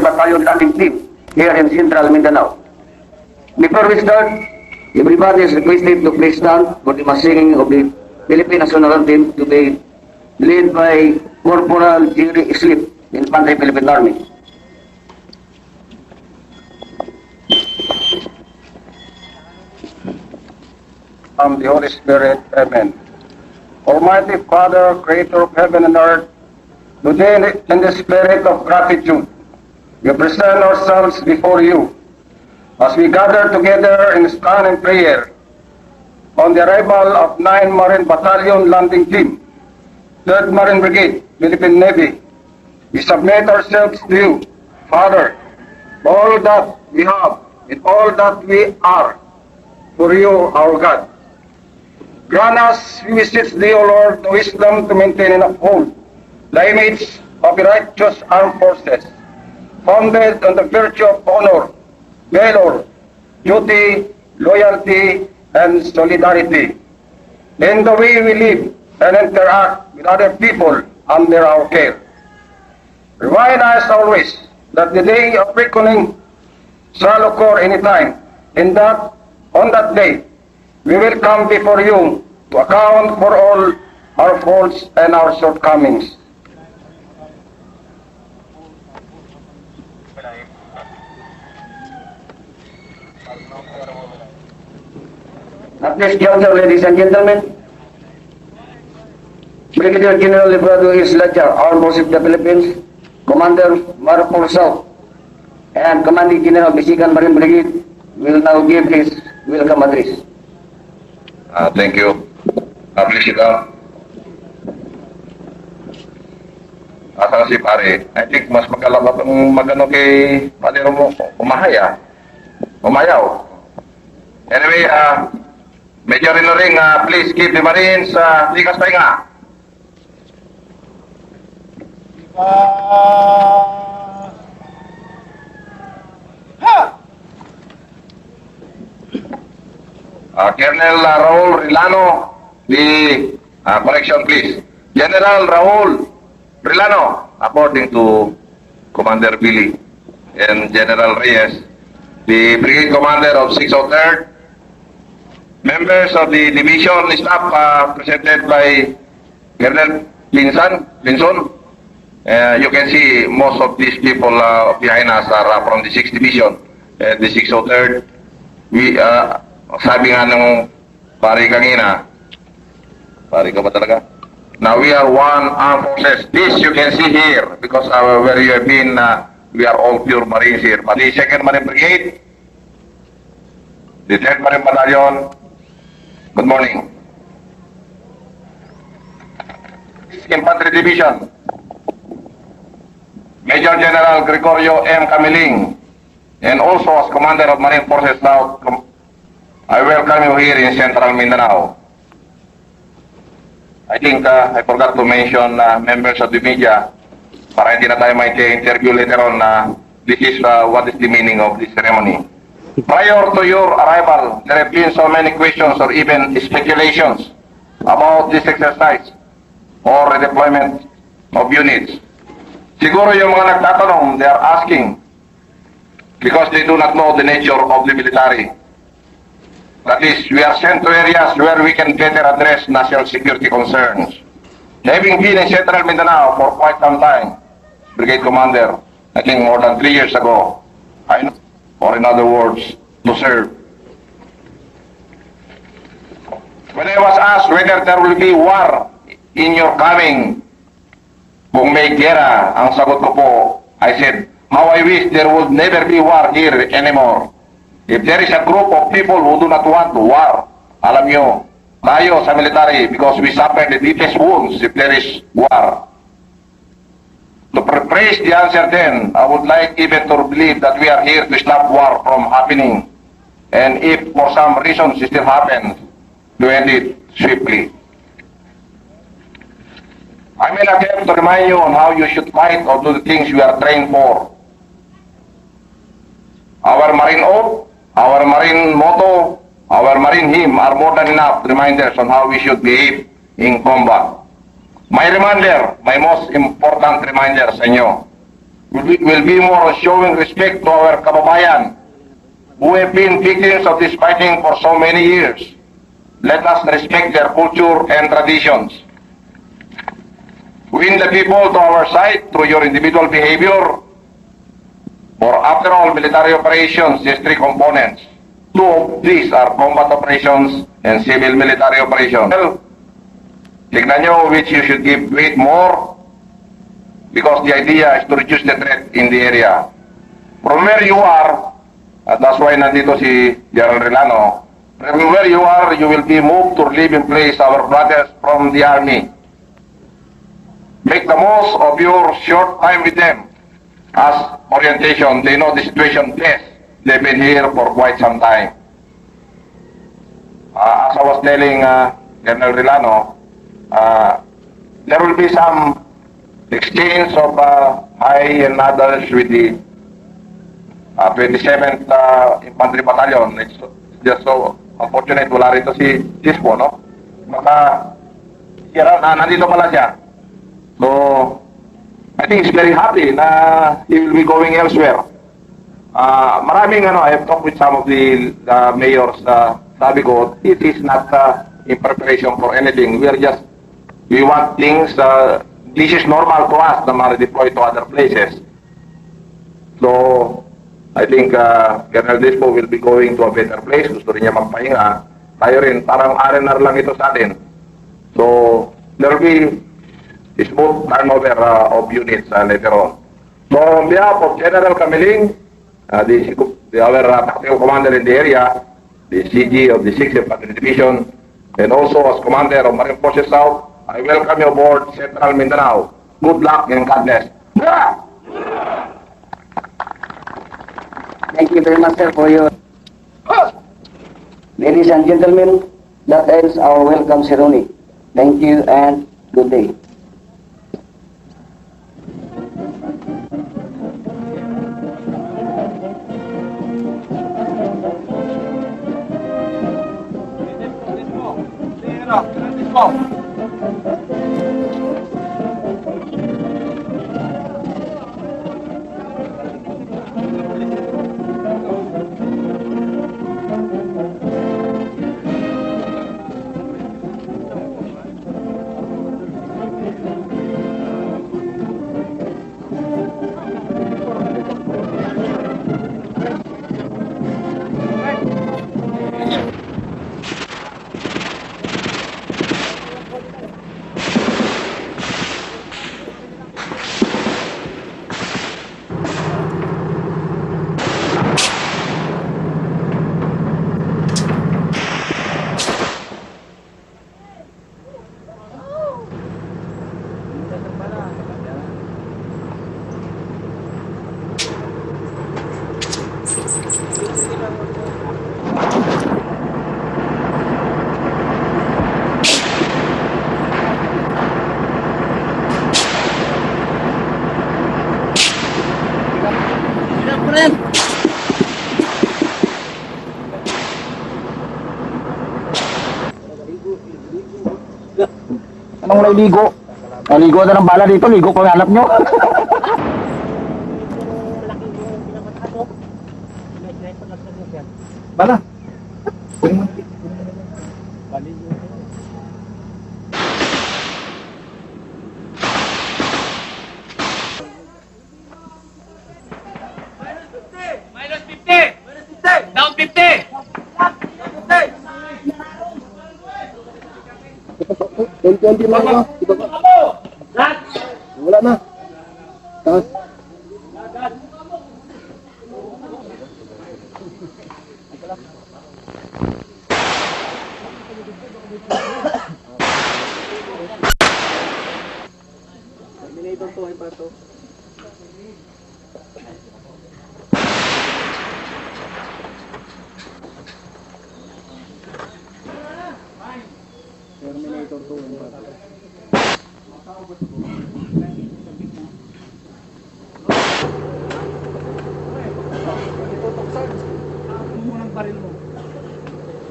Battalion Landing Team here in Central Mindanao. Before we start, everybody is requested to please stand for the mass singing of the Philippine National Anthem to be led by Corporal Jerry Islip, Infantry Philippine Army. The Holy Spirit. Amen. Almighty Father, Creator of heaven and earth, today in the spirit of gratitude, we present ourselves before you as we gather together and stand in prayer on the arrival of 9 Marine Battalion Landing Team, 3rd Marine Brigade, Philippine Navy. We submit ourselves to you, Father, all that we have and all that we are, for you, our God. Grant us, we beseech thee, O Lord, the wisdom to maintain and uphold the image of the righteous armed forces, founded on the virtue of honor, valor, duty, loyalty, and solidarity, in the way we live and interact with other people under our care. Remind us always that the day of reckoning shall occur anytime, and that on that day we will come before you to account for all our faults and our shortcomings. At this juncture, ladies and gentlemen, Brigadier General Librado Isladja, Armed Forces of the Philippines, Commander Maripol South, and Commanding General Bisigan Marine Brigade will now give his welcome address. Thank you. Please sit down. Asa si pare, I think mas magkalabat ang magano kay Padre mo, umayaw. Anyway, Major Ring, please keep the Marines likas pahinga. Colonel Raul Rilano, the correction please. General Raul Rilano, according to Commander Billy and General Reyes, the Brigade Commander of 603rd, members of the division staff presented by Colonel Pinson. You can see most of these people behind us are from the 6th Division and the 603rd. We, sabi nga ng pari kanina, pari ka ba talaga? Now we are one armed forces. This you can see here because where you have been, we are all pure Marines here. But the 2nd Marine Brigade, the 3rd Marine Battalion, good morning. Infantry Division, Major General Gregorio M. Camiling, and also as Commander of Marine Forces South, I welcome you here in Central Mindanao. I think I forgot to mention members of the media para hindi na tayo may interview later on. This is what is the meaning of this ceremony. Prior to your arrival, there have been so many questions or even speculations about this exercise or redeployment of units. Siguro yung mga nagtatanong, they are asking because they do not know the nature of the military. At least we are sent to areas where we can better address national security concerns. Having been in Central Mindanao for quite some time, Brigade Commander, I think more than 3 years ago, I know, or in other words, to serve. When I was asked whether there will be war in your coming, kung may gera, ang sagot ko po, I said, how I wish there would never be war here anymore. If there is a group of people who do not want war, alam nyo, tayo sa military, because we suffer the deepest wounds if there is war. To praise the answer then, I would like even to believe that we are here to stop war from happening. And if for some reason it still happens, to end it swiftly. I may not have to remind you on how you should fight or do the things you are trained for. Our Marine oath, our Marine motto, our Marine hymn are more than enough reminders on how we should behave in combat. My reminder, my most important reminder sa inyo, will be more showing respect to our kababayan who have been victims of this fighting for so many years. Let us respect their culture and traditions. Win the people to our side through your individual behavior. For after all, military operations has three components. Two of these are combat operations and civil military operations. Well, tignan nyo which you should give weight more because the idea is to reduce the threat in the area. From where you are, at that's why nandito si General Relano, from where you are, you will be moved to relieve in place our brothers from the army. Make the most of your short time with them. As orientation, they know the situation best. They've been here for quite some time. As I was telling General Relano, there will be some exchange of high and others with the 27th Infantry Battalion. It's just so unfortunate wala rito si Cispo, no? Maka, nandito pala siya. So, I think he's very happy na he will be going elsewhere. Maraming I have talked with some of the mayors, sabi ko, it is not in preparation for anything. We want things, this is normal to us na ma-redeploy to other places. So, I think Colonel Dispo will be going to a better place. Gusto rin niya magpahinga. Tayo rin, parang R&R lang ito sa atin. So, there will be smooth turnover of units later on. So, on behalf of General Camiling, our tactical commander in the area, the CG of the 6th Infantry Division, and also as commander of Marine Forces South, I welcome you aboard Central Mindanao. Good luck and God bless. Thank you very much, sir, for your... Ladies and gentlemen, that ends our welcome ceremony. Thank you and good day. Anong naligo? Naligo na ng bala dito, ligo kung hanap nyo. Bala. Minus 50! Down 50! Konti lang ako. Wala na. Tapos. Terminator to, ay pato. Terminator to, ay pato.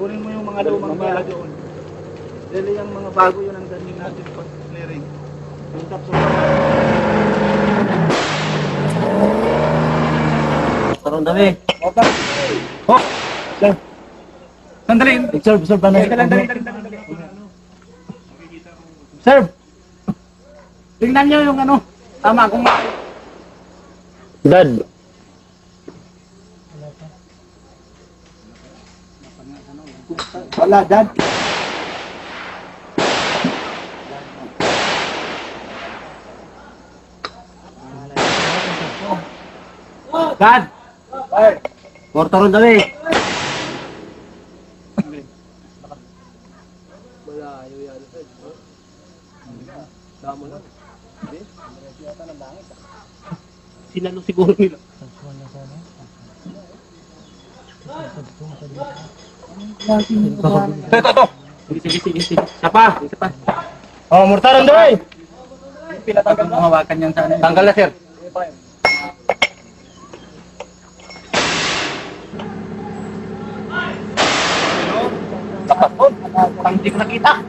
Kunin mo yung mga lumang bala doon. Dali yung mga bago yun ang dating natin pag clearing. Yung tapos Mortarong dami. Oh! Sandali. Serve, serve. Ano? Dali. Serve! Tingnan nyo yung ano. Tama kung Dad. wala, Dad. Dad! Mortarong dami. Sinalo siguro nila. Ito. Sige. Isa pa. Oh, mortarong dami! Pinatanggal mo. Hawakan yan sana. Tanggal na, sir. Ang hindi ko nakita.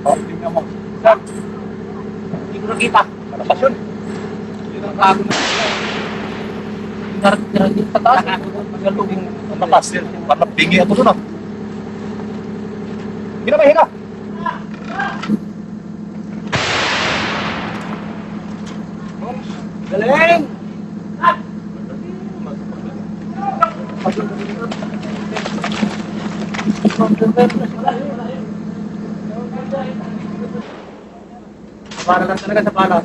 Oh, tingnan mo. Dad, hindi ko nakita. Malakas yun. Yun ang bago na. Narating sa taas. Nagaluging malakas. Parang bingi ako doon. Hinga. Galing! Para lang talaga sa bala.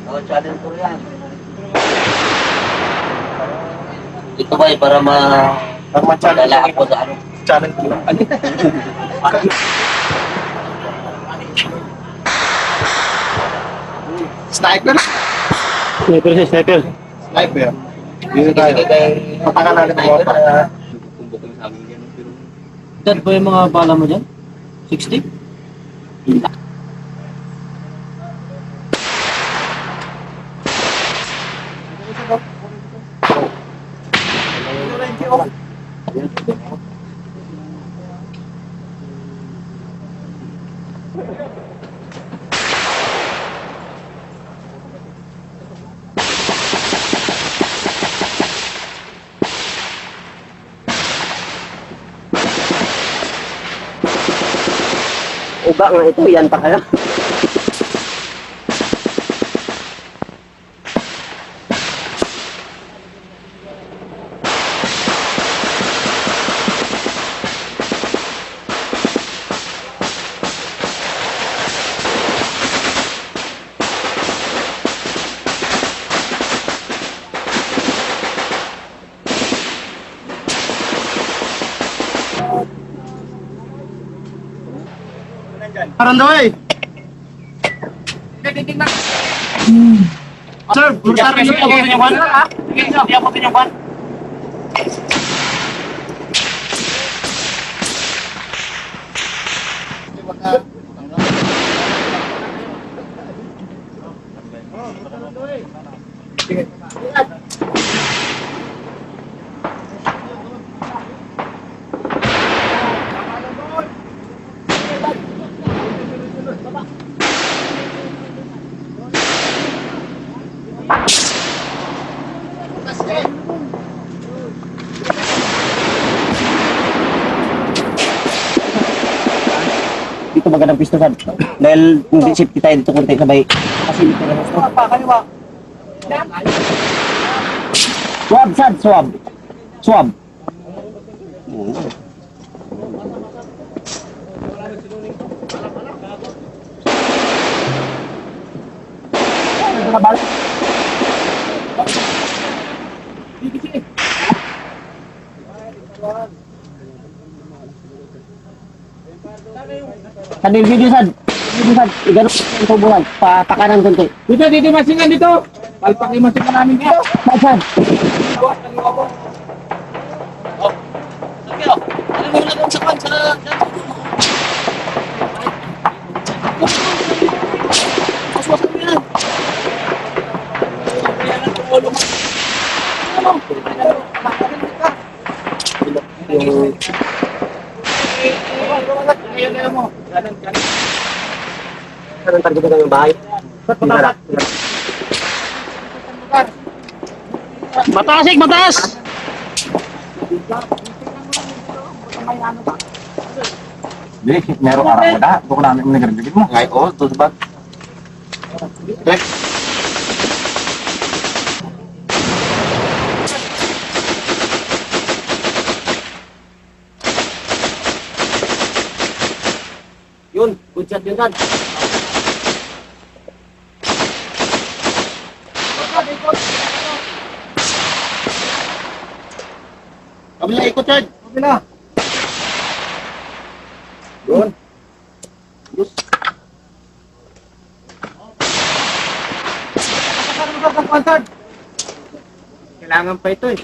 Oh, challenge ko yan. Ito ba para madala ako sa ano? Challenge ko. Sniper? Sniper. Sniper. Dito tayo. Patakan natin ang mga Dad, ba yung mga bala mo dyan? 60? Uba nga ito, yan pa kaya? Parandoy! Titingnan. Sir, mortarong dami. Hindi ako pinyung ha? Hindi ako pinyung kwan. Dito magandang pisto, Sad. Dahil hindi safety tayo dito kunti sabay. Kasi dito na gusto. Kaliwa. Swab, Sad, swab. Swab. Sadil video, Sad. Video, Sad. Igano yung tubuhan. Pakanan kunti. Dito, masingan dito. Palpak yung masingan namin dito. Sad, Sad. Ngayon mo. Ganun. Anong target ng bahay? Mataas! Mataas! Jadi, meron arah mo na. Ito ko namin mo nag-review mo. Ngay, oh, ito ba? Eh. Yun, good shot yun, Dad. Kabila ikot, Chad. Kabila. Doon. Kailangan pa ito eh.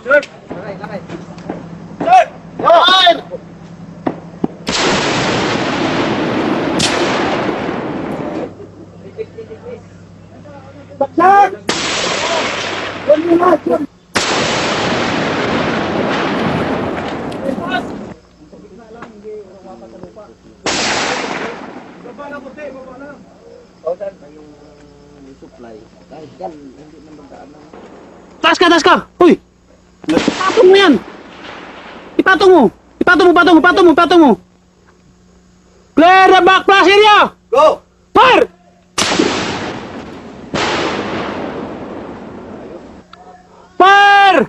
Sir! Sir! Sir! Baksak! Yan mo na! Taas ka! Uy! Ipatong mo yan! Ipatong mo! Clear the back plus area! Go! Fire! Fire!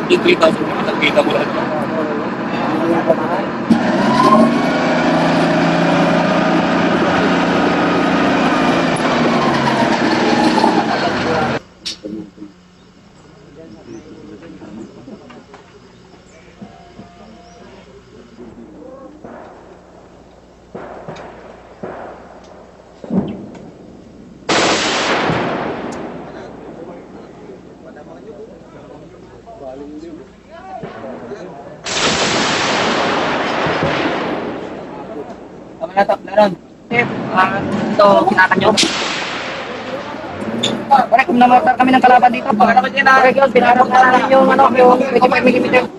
Yung 3,000, nakita mo lahat. Ito, kinatan nyo. Pare, kung namatar kami ng kalaban dito, pare, yun, pinarap na namin yung 25mm.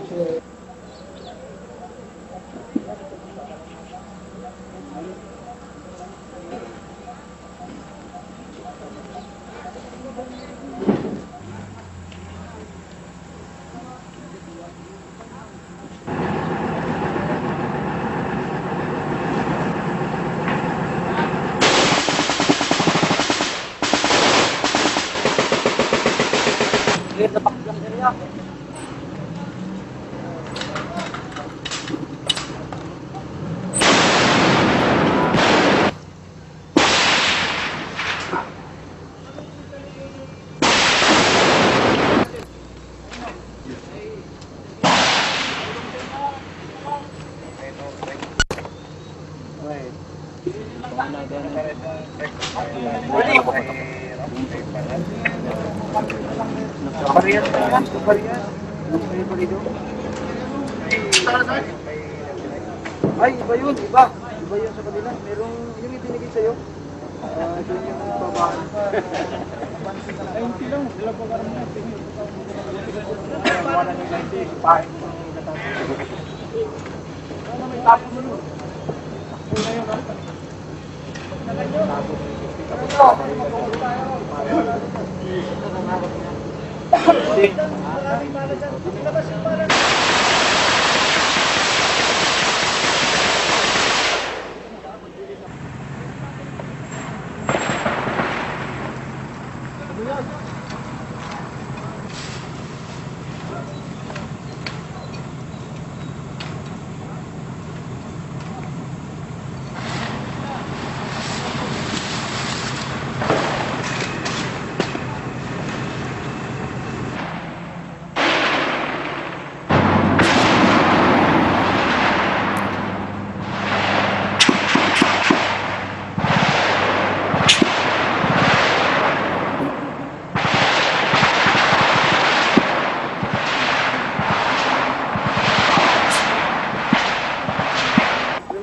Ay, iba yun, iba. Iba yun sa kanila. Merong yung itinigay sa'yo. Doon yung babaan. Ay, hindi lang. Sila pa parang natin. Wala nila hindi. Pahin mo ng natatapos. Wala may tapo mo nun. Takpo na yun, ha?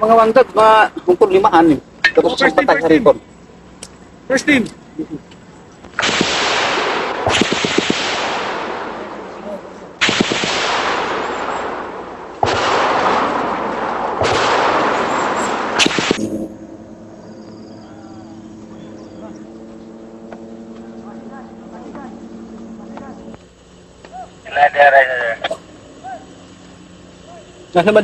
mga wangdag, mga tungkol limaan eh. Tapos sa patay sa record. First team. Nasa ba?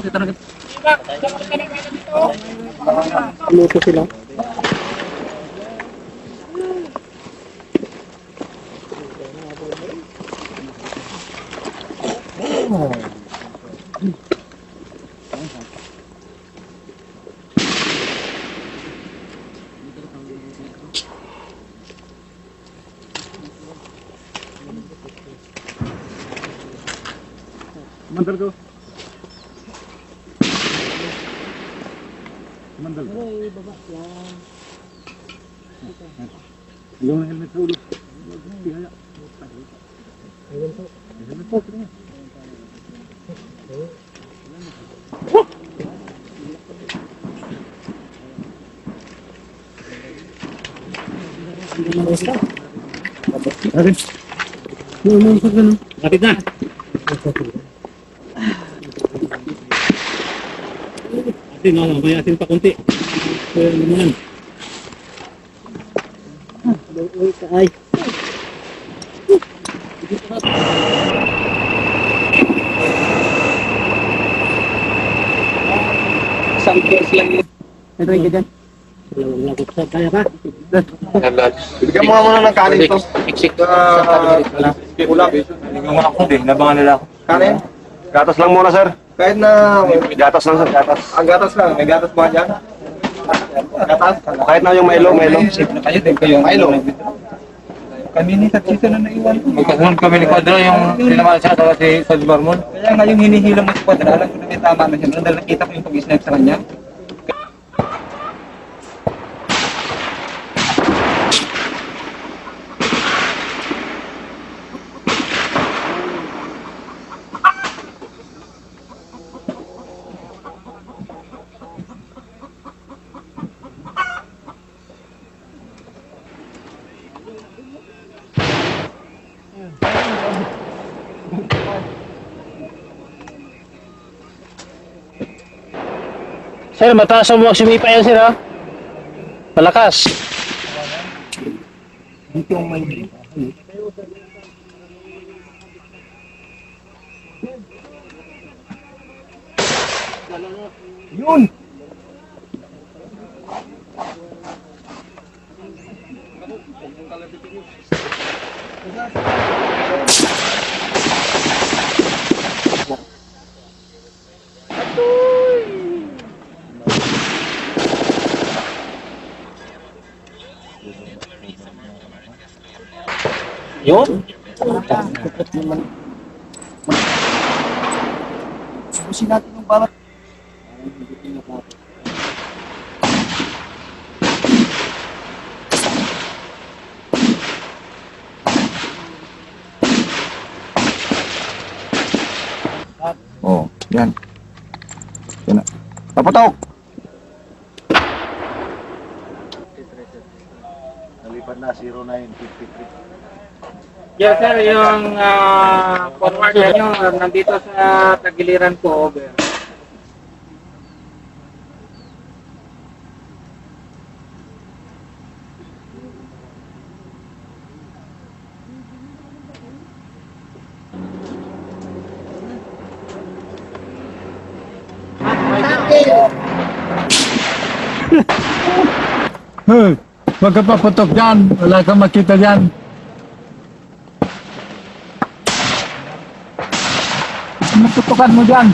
Dito na kayo. Luto sila. Mandal ko. Mandal. Ay, baba yan. Yung helmet sa ulo. Tihaya. Helmet po. Kapit na. Atin, may atin pa konti. Naman. Ay. Isang case lang yun. Ito yung dyan. Kaya pa? Bigyan mo nga muna ng kanin to. Iksik. Ulam. Yung mga kundi, nabangan nila ako. Kanin? Gatas lang muna, sir. Kahit na Gatas lang, sir. Gatas. ang gatas lang. May gatas ba dyan? Gatas? Kahit na yung Milo. Kayo din kayo. Milo. Kami ni Tatsito na naiwan. Magkasunod kami ni Quadro yung sinama siya sa si Sal Barmon. Kaya nga yung hinihilang mo sa kwadra, alam ko na may tama na siya. Dahil nakita ko yung pag-snipe sa kanya. Sir, mataas ang buwag sumipa yan, sir, ha? Malakas. Yun. Subusin natin yung bawat. Oh, yan. Yan na. Paputok! Nalipat na 0953. Yes sir, yung forward nyo nandito sa tagiliran ko, over. Huwag ka paputok dyan. Wala kang makita dyan. Naputukan mo dyan.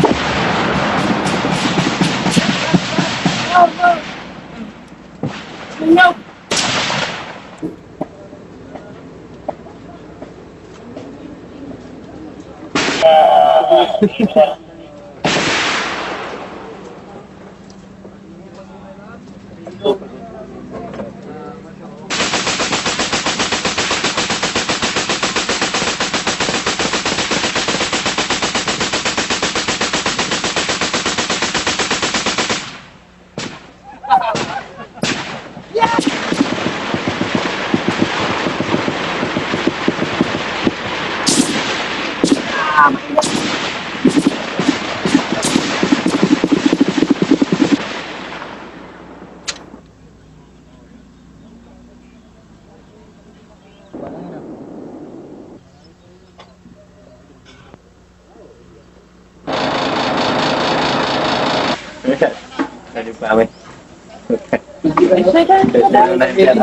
Tadi pa kami.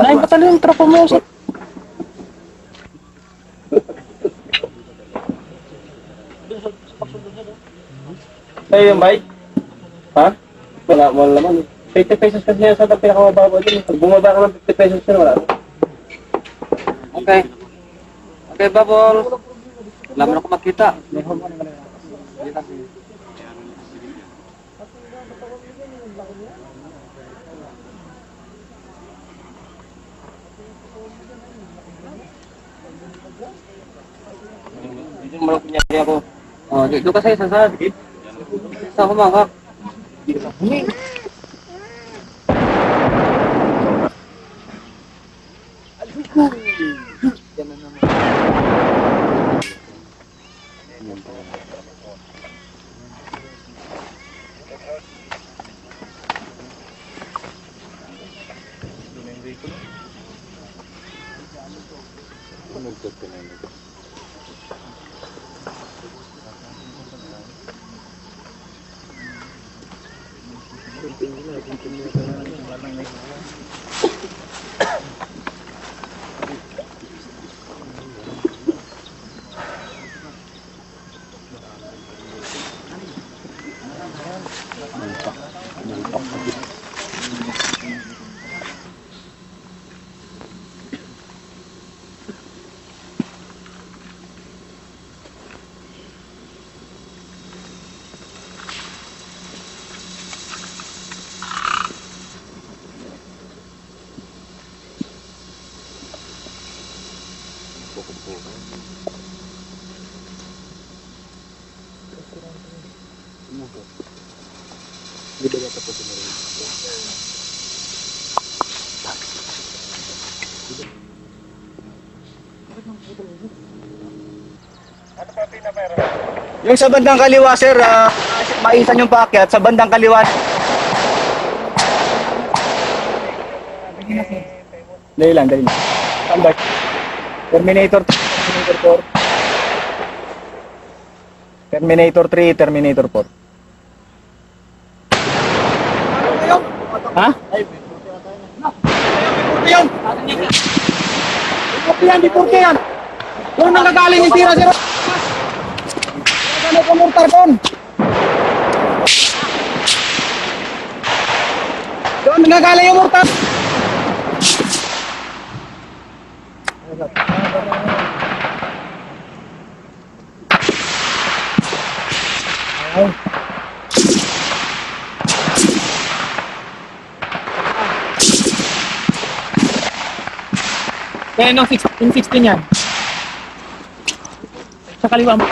Ay, patalo yung tropa mo. Sa'yo yung bike? Ha? Wala naman. 50 pesos kasi yan sa pinakamababa din. Pag bumaba ka ng 50 pesos yun, wala. Okay. Okay, Babol. Wala mo na ako makita. Dito mo lang kunyari ako. Oh, dito ka sa sasad. Sa humangak. Yung sa bandang kaliwa, sir, maisan yung paakyat. Sa bandang kaliwa. Dali lang. Standby. Terminator 4. Terminator 3, Terminator 4. Ha? Yan! Yan, di porke yan! Doon nakagaling yung tira, sir! Ano ka mortar doon? Doon nakagaling yung mortar! Kaya nung 16 yan. Sa kaliwa mo.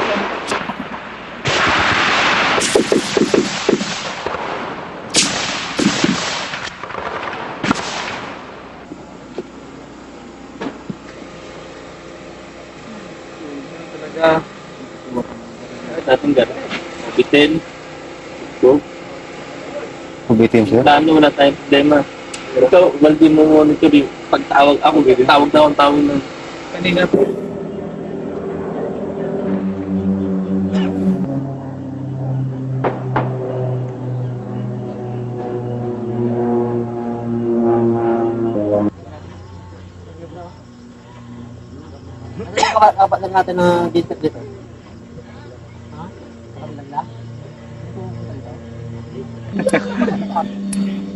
Dating gano'n. Bitin. Kubitin siya. Plano, wala tayong problema. Ikaw, waldi mo monitor yung pagtawag ako. Tawag na akong tawag na. Kanina. Apat lang natin na dito.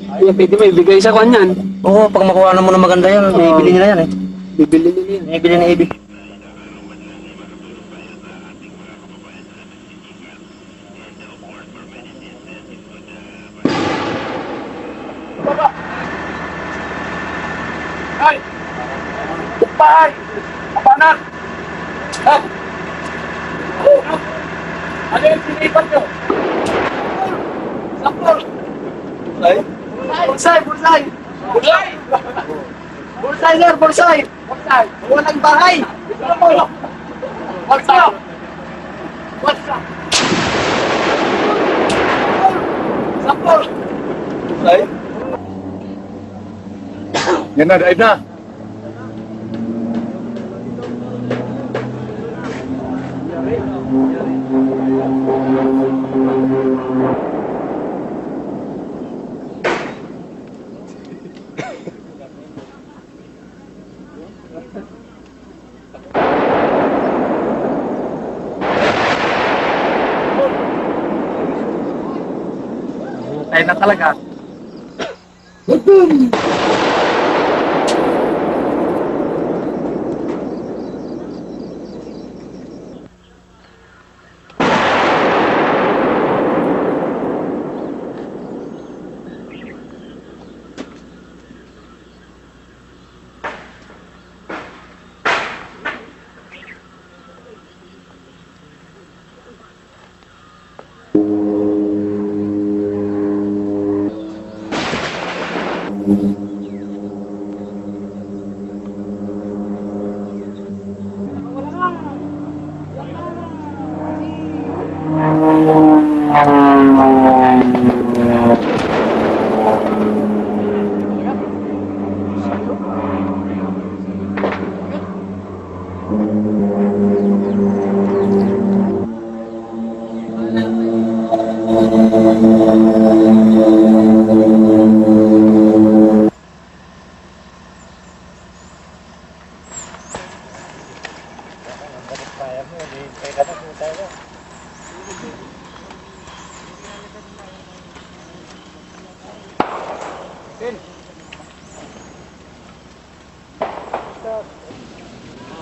Ay, pwede mo ibigay sa kanyan. Oo, pag makuha na mo na maganda yan, bibili nila yan eh. Bibili nila yan. Bibili na ibig. Ay! Bukpahay! Kapanan! Stop! Ano yung sinipan nyo? Sampol! Ay? Bursay! Bursay! Bursay! Bursay, sir! Bursay! Bursay! Walang bahay! What's up? What's up? Sampol! Ay? Yan na, dive na. Tayo na talaga.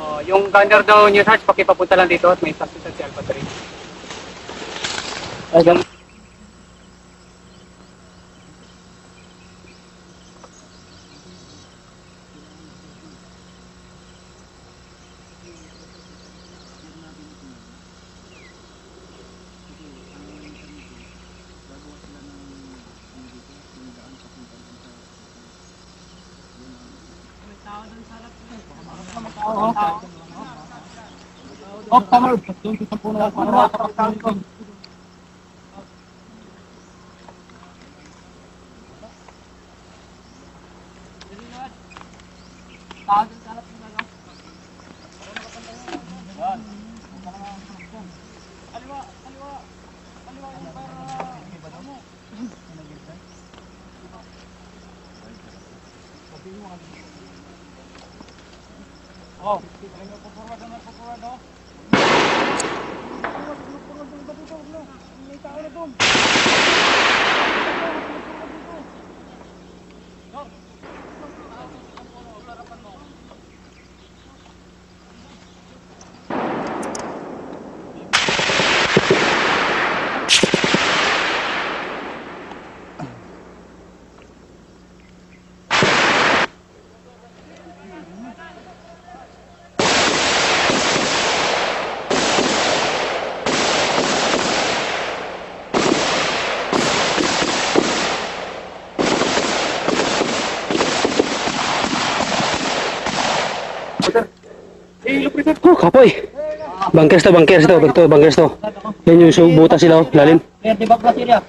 Oh, yung gunner daw New Search, pakipapunta lang dito at may substance si Alpha 3. Ay, ganun. Oh, tama. Doon sa puno ako. Oh, kapoy. Bunkers to. Yan yung butas sila, oh, lalim. Kaya di ba klasirya?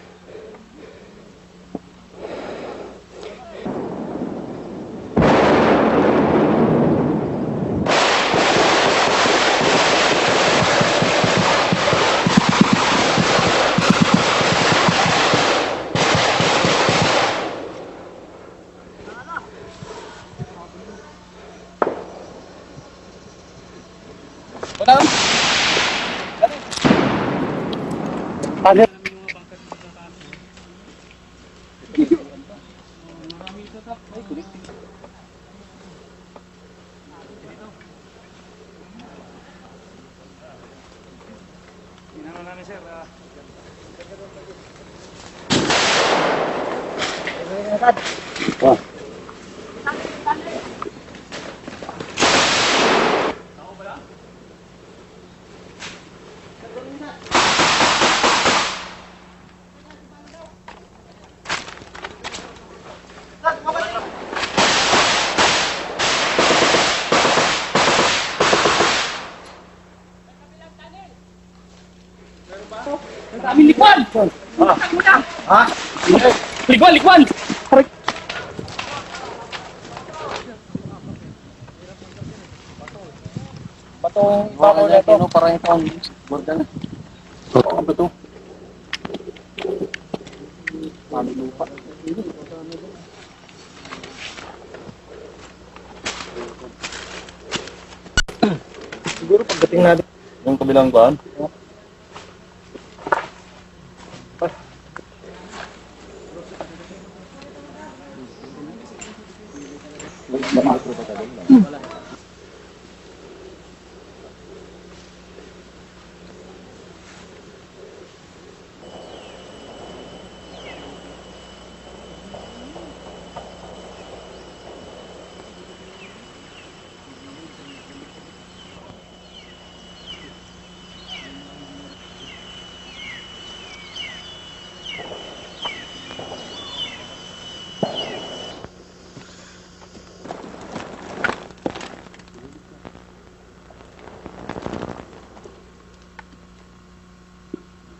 Kami likwan! Likwan! Batong ibabaw na ito. Parang ito ang borda na. Bato. Mami lupa. Siguro pagdating natin yung kabilang baan.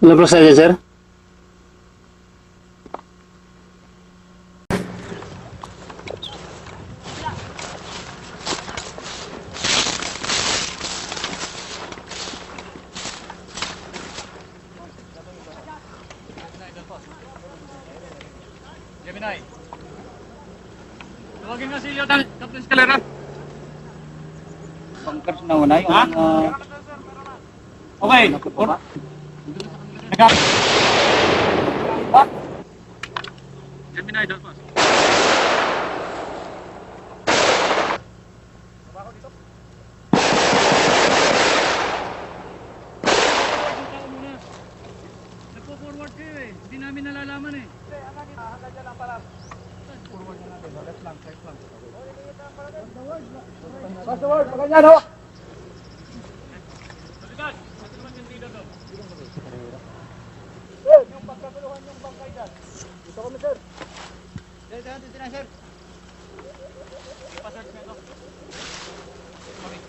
Labas saja, sir. Gemini. Tawagin mo si Captain Scalera. Bunkers na una yung... Okay. Gemini, Dalpas. Nagpo-forward kayo eh. Hindi namin nalalaman eh. Forward na natin. Left lang, right lang. Password, maganda no? Balikan! Ito naman yung leader daw. Yung pagkakuluhan yung bangkay dyan. Dito kami, sir. Dito na, sir. Passearch na ito. Okay.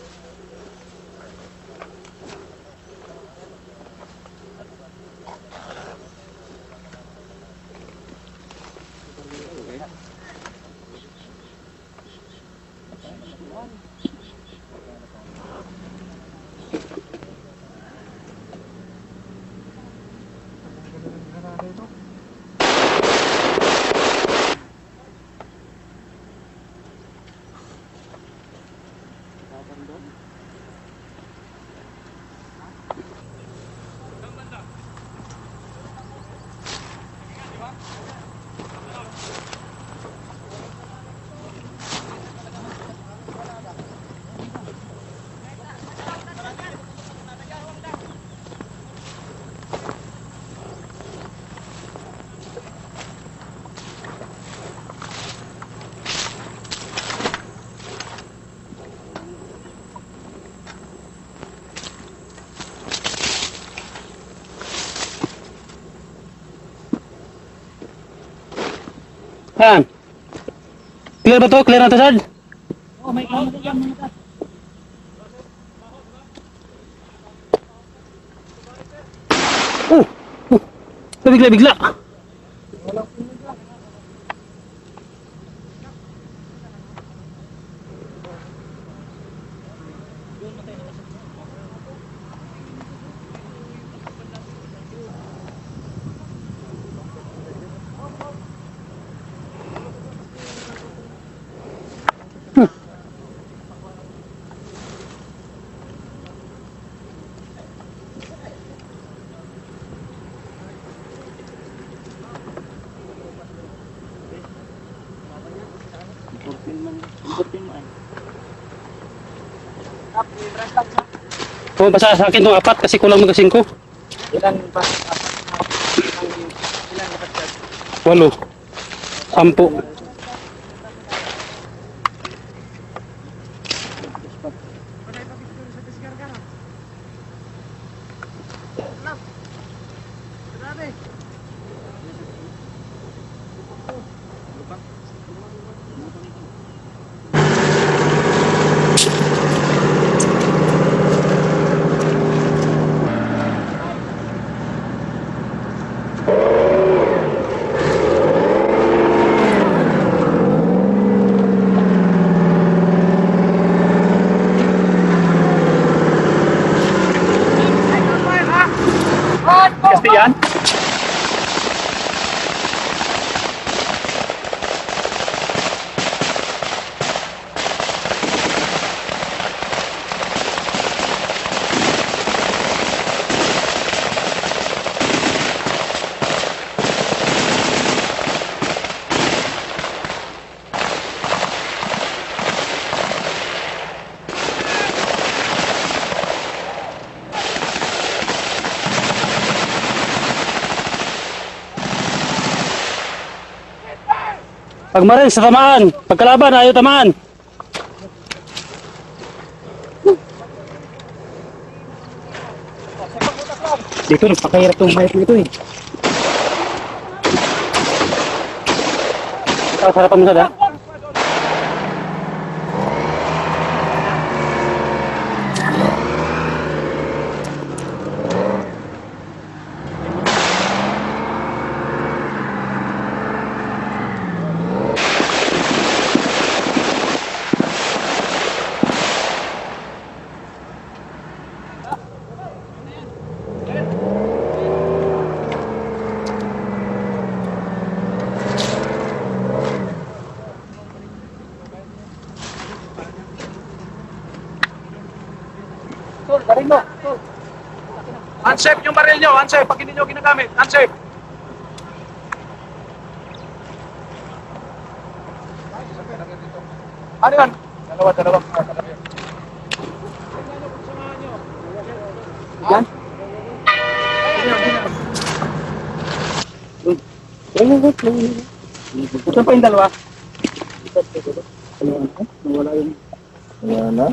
Yan. Clear ba to? Clear na to, sir? Oh, may kamot dyan. Bigla-bigla. Oh, basta sa akin itong 4 kasi kulang magasin ko. Ilan ba? 8. 10. Kasi yan? Pagmarin sa tamaan. Pagkalaban, ayaw tamaan. Dito, napakahirap itong mic nito eh. Sarapan mo sa da? Unsafe yung baril nyo, unsafe. Pag hindi nyo ginagamit, unsafe. Ano yan? Dalawa. Yan? Ito pa yung dalawa. Wala yun. Wala.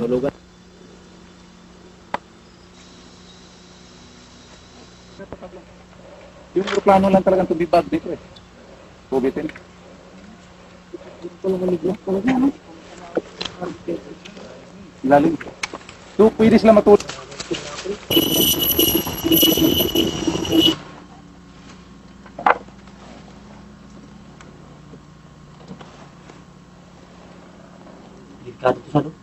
Yung aeroplano lang talagang to be bad dito eh. Kubitin. Lalim. So, pwede sila matulog. Delikado to sa loob.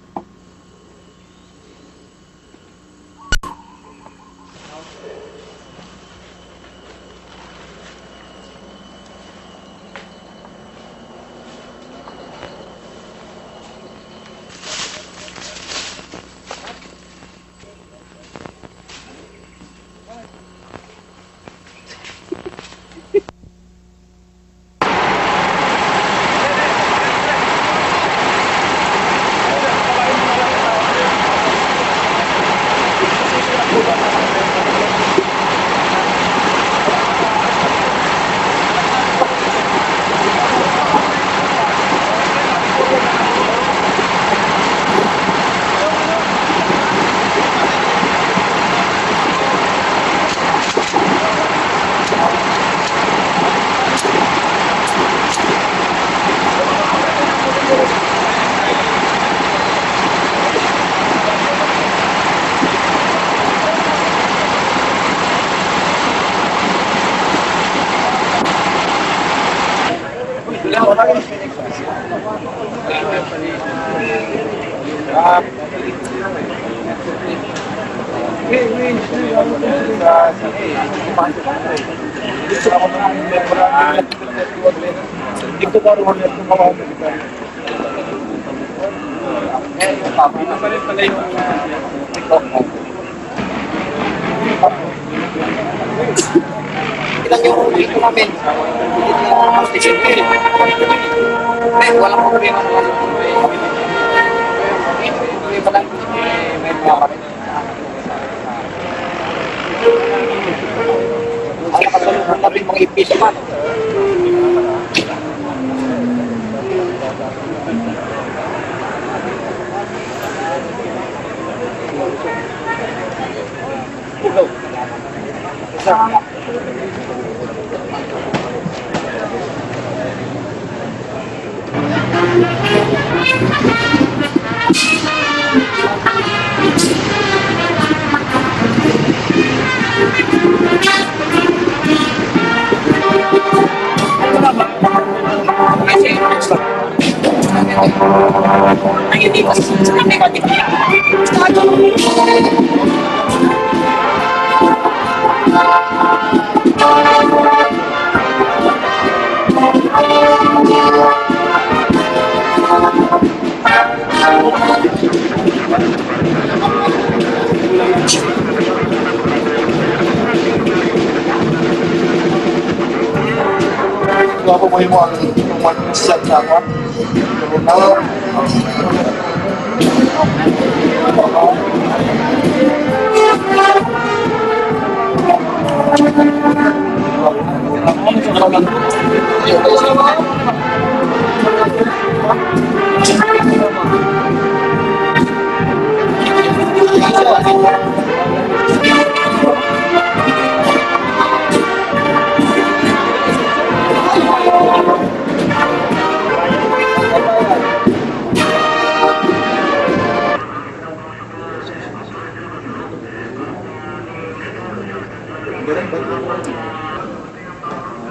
Dito ka rin ulit ng mga Ilang yung dito namin. Station Hill. Walang problema naman. May balang may mga ang nakasalubong namin mga ipis man. Ay, hindi ko sasabi ko, di ba? ako mo yung mga set na ako.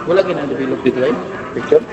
Wala gina-develop dito ay picture.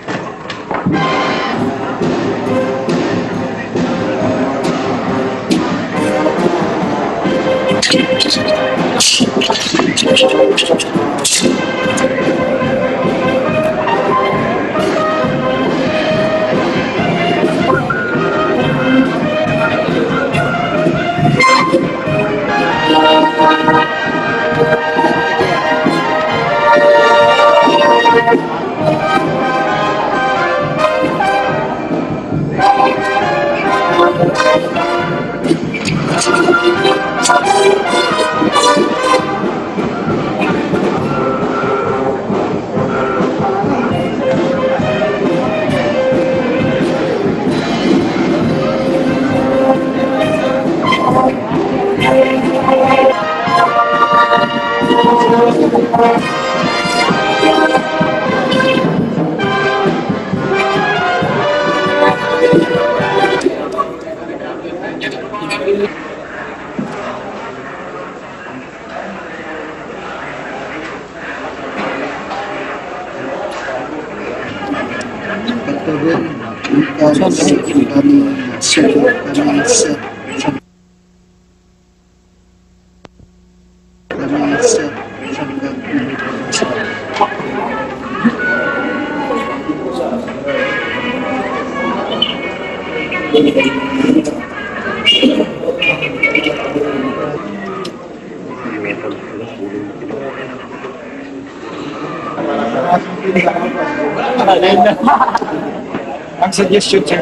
Ang suggestion sa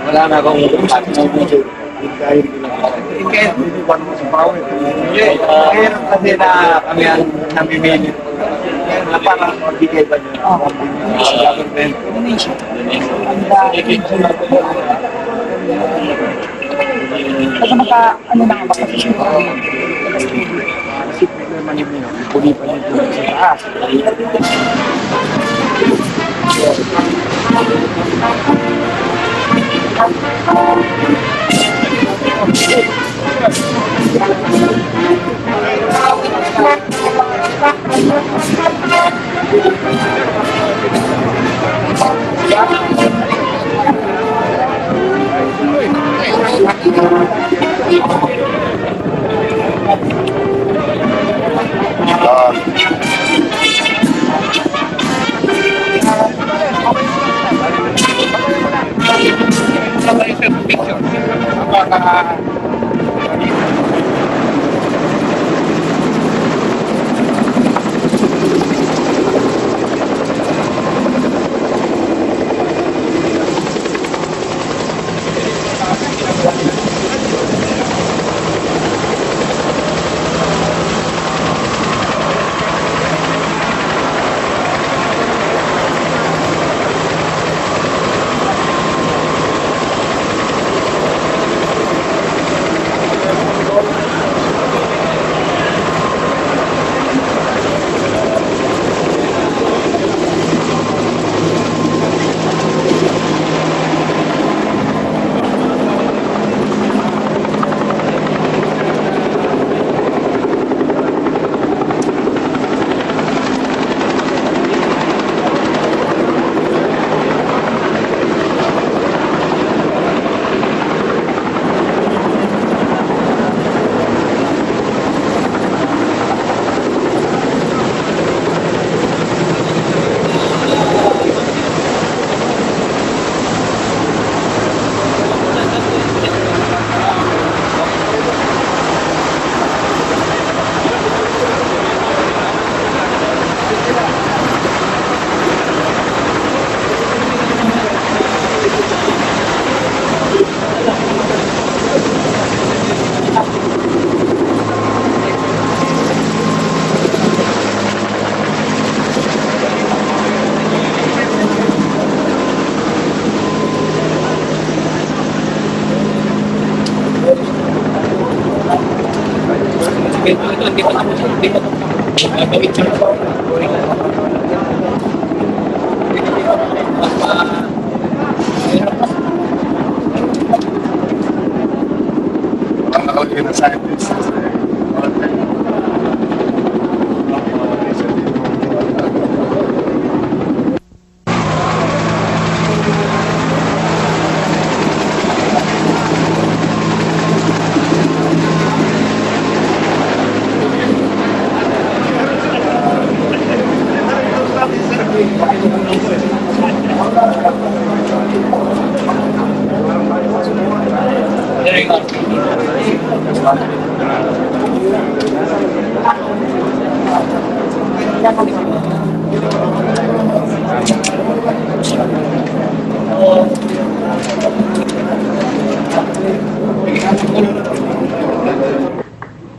Wala na akong Ngayon kasi na kami ang namimili. Ngayon na parang magbigay ba niyo sa government? Kasi ano na nga ba kasi Kasi problema niyo yun, puli pa niyo doon sa taas.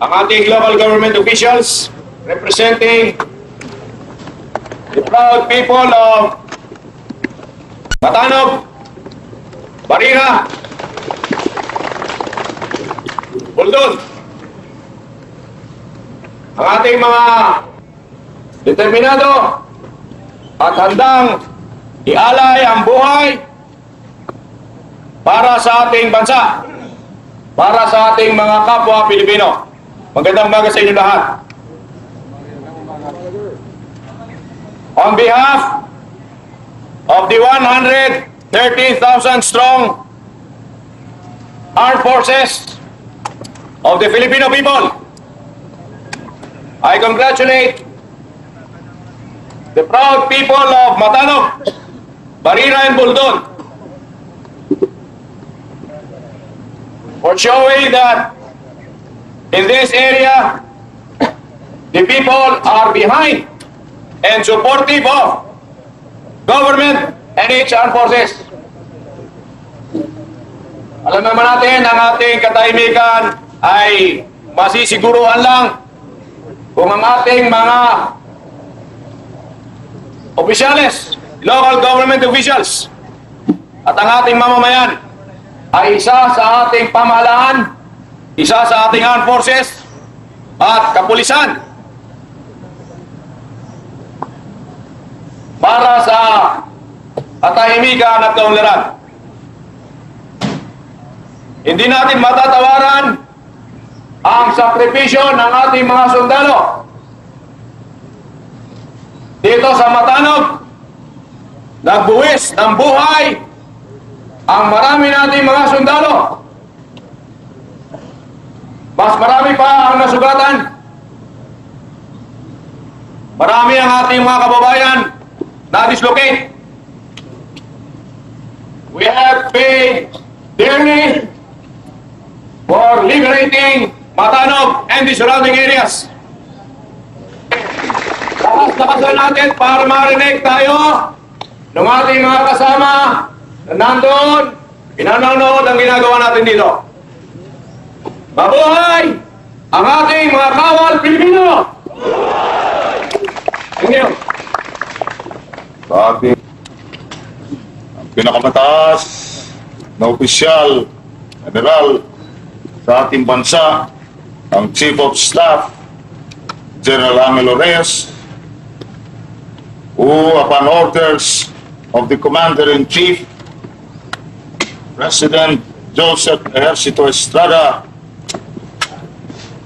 Ang ating local government officials representing the proud people of Matanog, Barira, Buldon. Ang ating mga determinado at handang ialay ang buhay para sa ating bansa, para sa ating mga kapwa Pilipino. Magandang umaga sa inyo lahat. On behalf of the 130,000 strong armed forces of the Filipino people, I congratulate the proud people of Matanog, Barira and Buldon for showing that in this area the people are behind and supportive of government and its armed forces. Alam naman natin, ang ating katahimikan ay masisiguruhan lang kung ang ating mga opisyales, local government officials, at ang ating mamamayan ay isa sa ating pamahalaan, isa sa ating armed forces at kapulisan para sa katahimikan at kaunlaran. Hindi natin matatawaran ang sakripisyo ng ating mga sundalo dito sa Matanog. Nagbuwis ng buhay ang marami nating mga sundalo Mas marami pa ang nasugatan. Marami ang ating mga kababayan na dislocate. We have paid dearly for liberating Matanog and the surrounding areas. Lakas-lakasan natin para marinig tayo ng ating mga kasama na nandun, pinanonood ang ginagawa natin dito. Mabuhay ang ating mga kawal Pilipino! Thank you. Sa ating pinakamataas na opisyal, general sa ating bansa, ang Chief of Staff, General Angelo Reyes, who upon orders of the Commander-in-Chief, President Joseph Ejercito Estrada,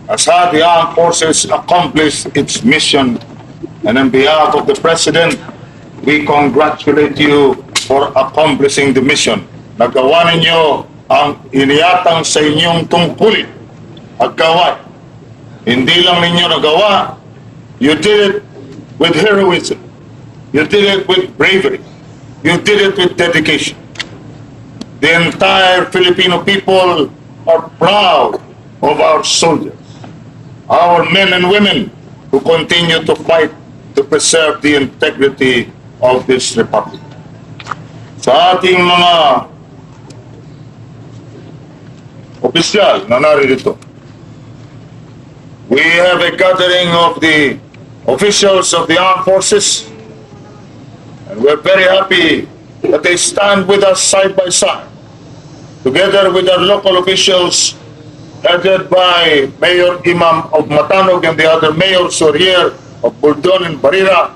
has had the armed forces accomplish its mission, and on behalf of the President, we congratulate you for accomplishing the mission. Nagawa ninyo ang iniyatang sa inyong tungkulin at gawa. Hindi lang ninyo nagawa, you did it with heroism. You did it with bravery. You did it with dedication. The entire Filipino people are proud of our soldiers, our men and women who continue to fight to preserve the integrity of this republic. Sa ating mga opisyal na naririto, we have a gathering of the officials of the armed forces, and we're very happy that they stand with us side by side, together with our local officials, headed by Mayor Imam of Matanog and the other mayors who are here, of Burdon and Barira,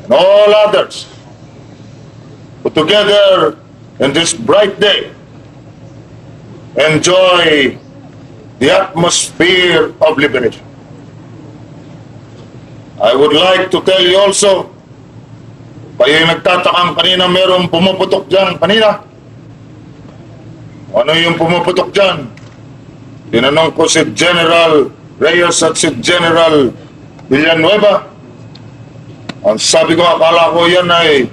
and all others, who together in this bright day enjoy the atmosphere of liberation. I would like to tell you also, kayo yung nagtatakang kanina merong pumuputok dyan kanina. Ano yung pumuputok dyan? Tinanong ko si General Reyes at si General Villanueva. Ang sabi ko, akala ko yan ay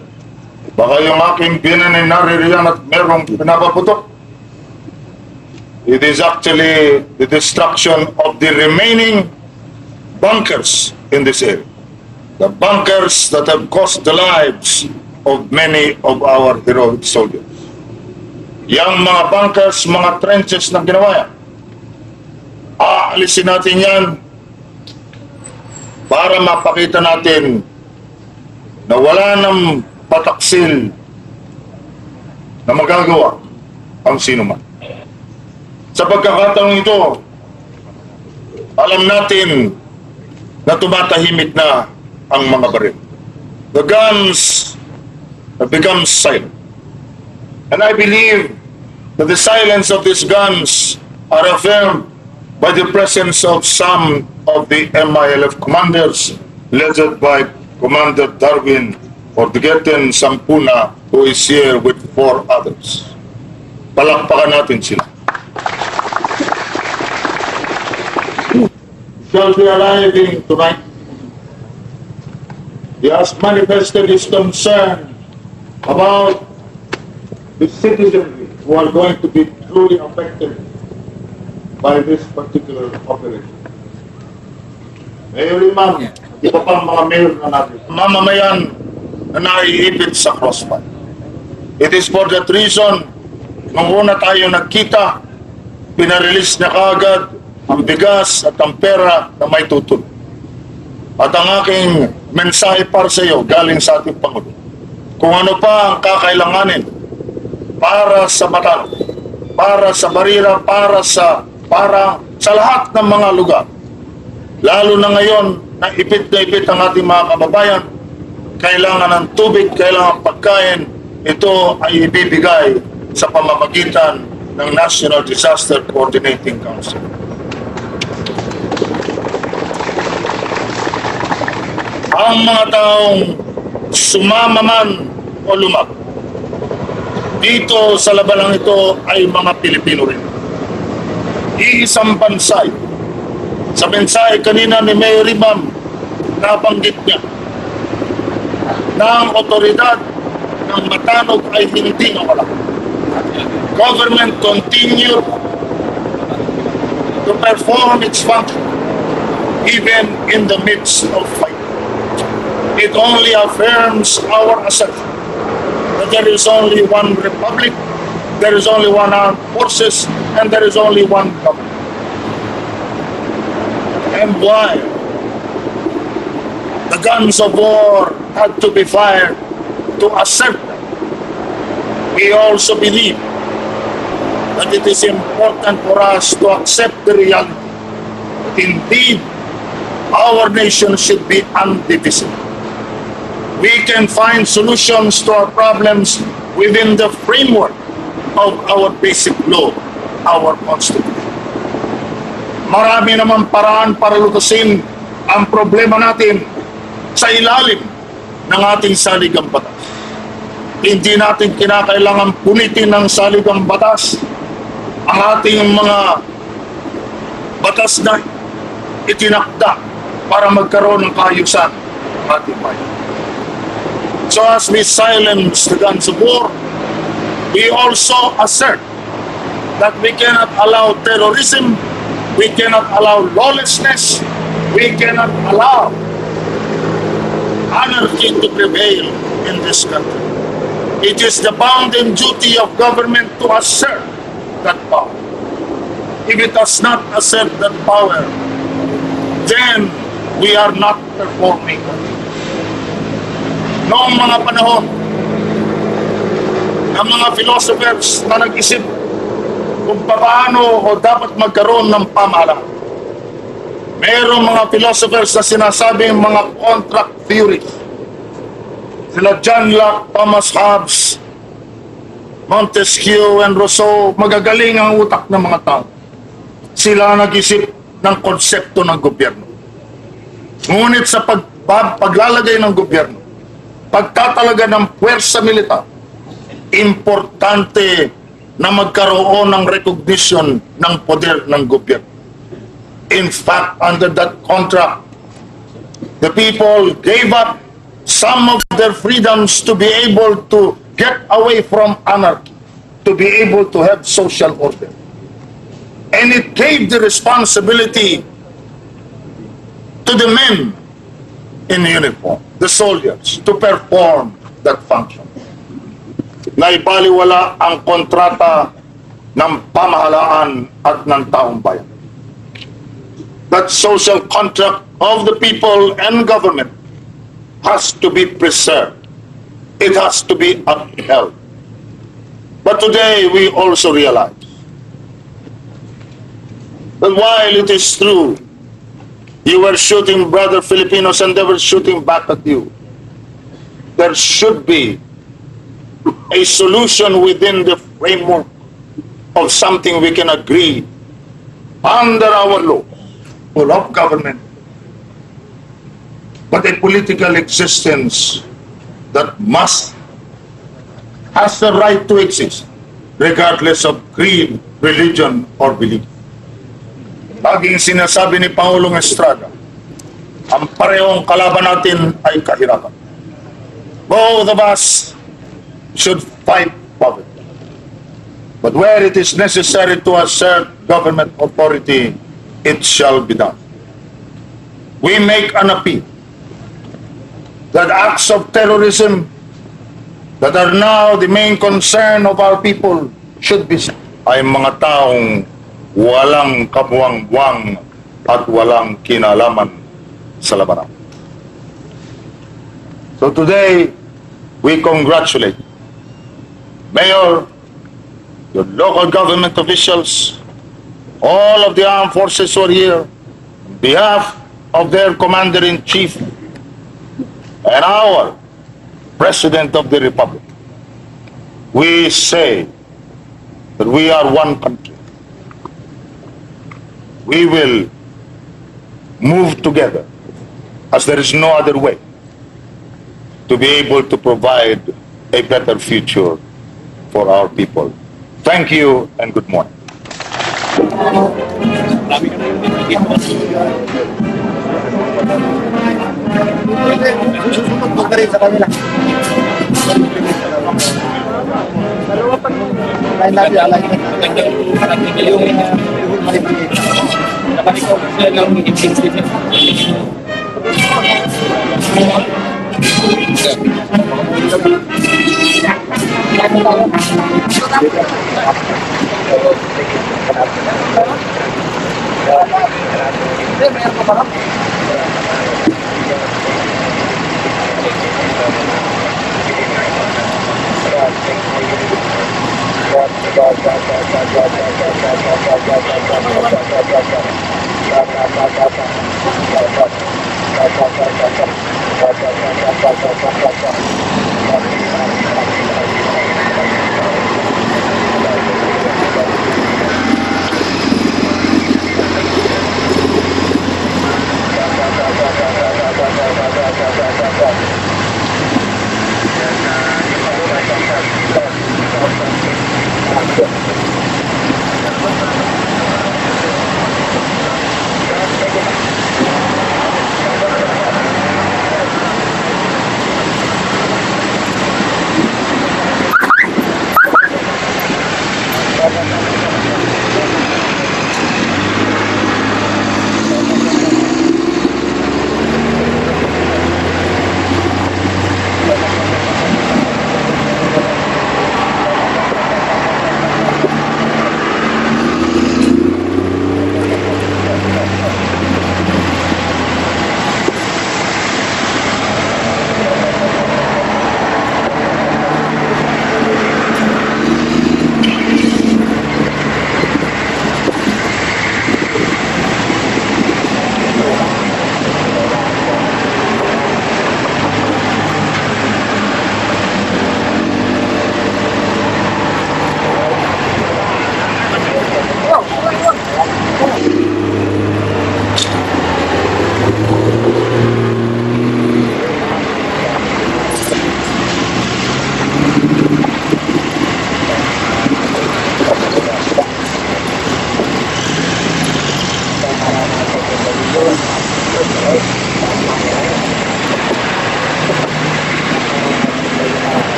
baka yung aking binan ay naririyan at merong pinapaputok. It is actually the destruction of the remaining bunkers in this area. The bunkers that have cost the lives of many of our heroic soldiers. Yang mga bunkers, mga trenches na ginawa yan, aalisin natin yan para mapakita natin na wala ng pataksil na magagawa ang sinuman. Sa pagkakataong ito, alam natin na tumatahimik na ang mga baril. The guns have become silent. And I believe that the silence of these guns are affirmed by the presence of some of the MILF commanders led by Commander Darwin Ordugueten Sampuna, who is here with 4 others. Palakpakan natin sila. Shall be arriving tonight. He has manifested his concern about the citizenry who are going to be truly affected by this particular operation. Mayor Imam, iba pang mga mayor na natin, mamamayan na naiipit sa crossfire. It is for that reason, nung una tayo nagkita, pinarelease na kaagad ang bigas at ang pera na may tutulong. At ang aking mensahe para sa iyo galing sa ating Pangulo, kung ano pa ang kakailanganin para sa Matanog, para sa Barira, para sa lahat ng mga lugar, lalo na ngayon na ipit ang ating mga kababayan, kailangan ng tubig, kailangan pagkain, ito ay ibibigay sa pamamagitan ng National Disaster Coordinating Council. Ang mga taong sumama man o lumag dito sa labanang ito ay mga Pilipino rin. iisang bansa. Sa mensahe kanina ni Mayor Imam, nabanggit niya na ang otoridad ng matanog ay hindi nawala. Government continue to perform its function even in the midst of fight. It only affirms our assertion that there is only one republic, there is only one armed forces, and there is only one government. And while the guns of war had to be fired to assert that, we also believe that it is important for us to accept the reality that indeed our nation should be undivisible. We can find solutions to our problems within the framework of our basic law, our Constitution. Marami naman paraan para lutasin ang problema natin sa ilalim ng ating saligang batas. Hindi natin kinakailangan punitin ng saligang batas ang ating mga batas na itinakda para magkaroon ng kaayusan ng ating bayan. So as we silence the guns of war, we also assert that we cannot allow terrorism, we cannot allow lawlessness, we cannot allow anarchy to prevail in this country. It is the bounden duty of government to assert that power. If it does not assert that power, then we are not performing. Noong mga panahon, ang mga philosophers na nag-isip kung paano o dapat magkaroon ng pamahalaan. Mayroong mga philosophers na sinasabing mga contract theories. Sila John Locke, Thomas Hobbes, Montesquieu, and Rousseau, magagaling ang utak ng mga tao. Sila nag-isip ng konsepto ng gobyerno. Ngunit sa paglalagay ng gobyerno, pagtatalaga ng puwersa militar, importante na magkaroon ng recognition ng poder ng gobyerno. In fact, under that contract, the people gave up some of their freedoms to be able to get away from anarchy, to be able to have social order. And it gave the responsibility to the men in uniform, the soldiers, to perform that function. Naibaliwala ang kontrata ng pamahalaan at ng taong bayan. That social contract of the people and government has to be preserved. It has to be upheld. But today we also realize that while it is true you were shooting brother Filipinos and they were shooting back at you, there should be a solution within the framework of something we can agree under our law of government, but a political existence that has the right to exist regardless of creed, religion, or belief. Laging sinasabi ni Pangulong Estrada, ang parehong kalaban natin ay kahirapan. Both of us should fight poverty. But where it is necessary to assert government authority, it shall be done. We make an appeal that acts of terrorism that are now the main concern of our people should be ay mga taong walang kabuwang-buwang at walang kinalaman sa labanan. So today, we congratulate Mayor, your local government officials, all of the armed forces who are here, on behalf of their commander-in-chief and our President of the Republic. We say that we are one country. We will move together as there is no other way to be able to provide a better future for our people. Thank you and good morning. Marami ka na yung Susunod mo ka rin sa kanila. Lain natin, alain natin. Yung manipulate. Nakalikaw sila ng intensive.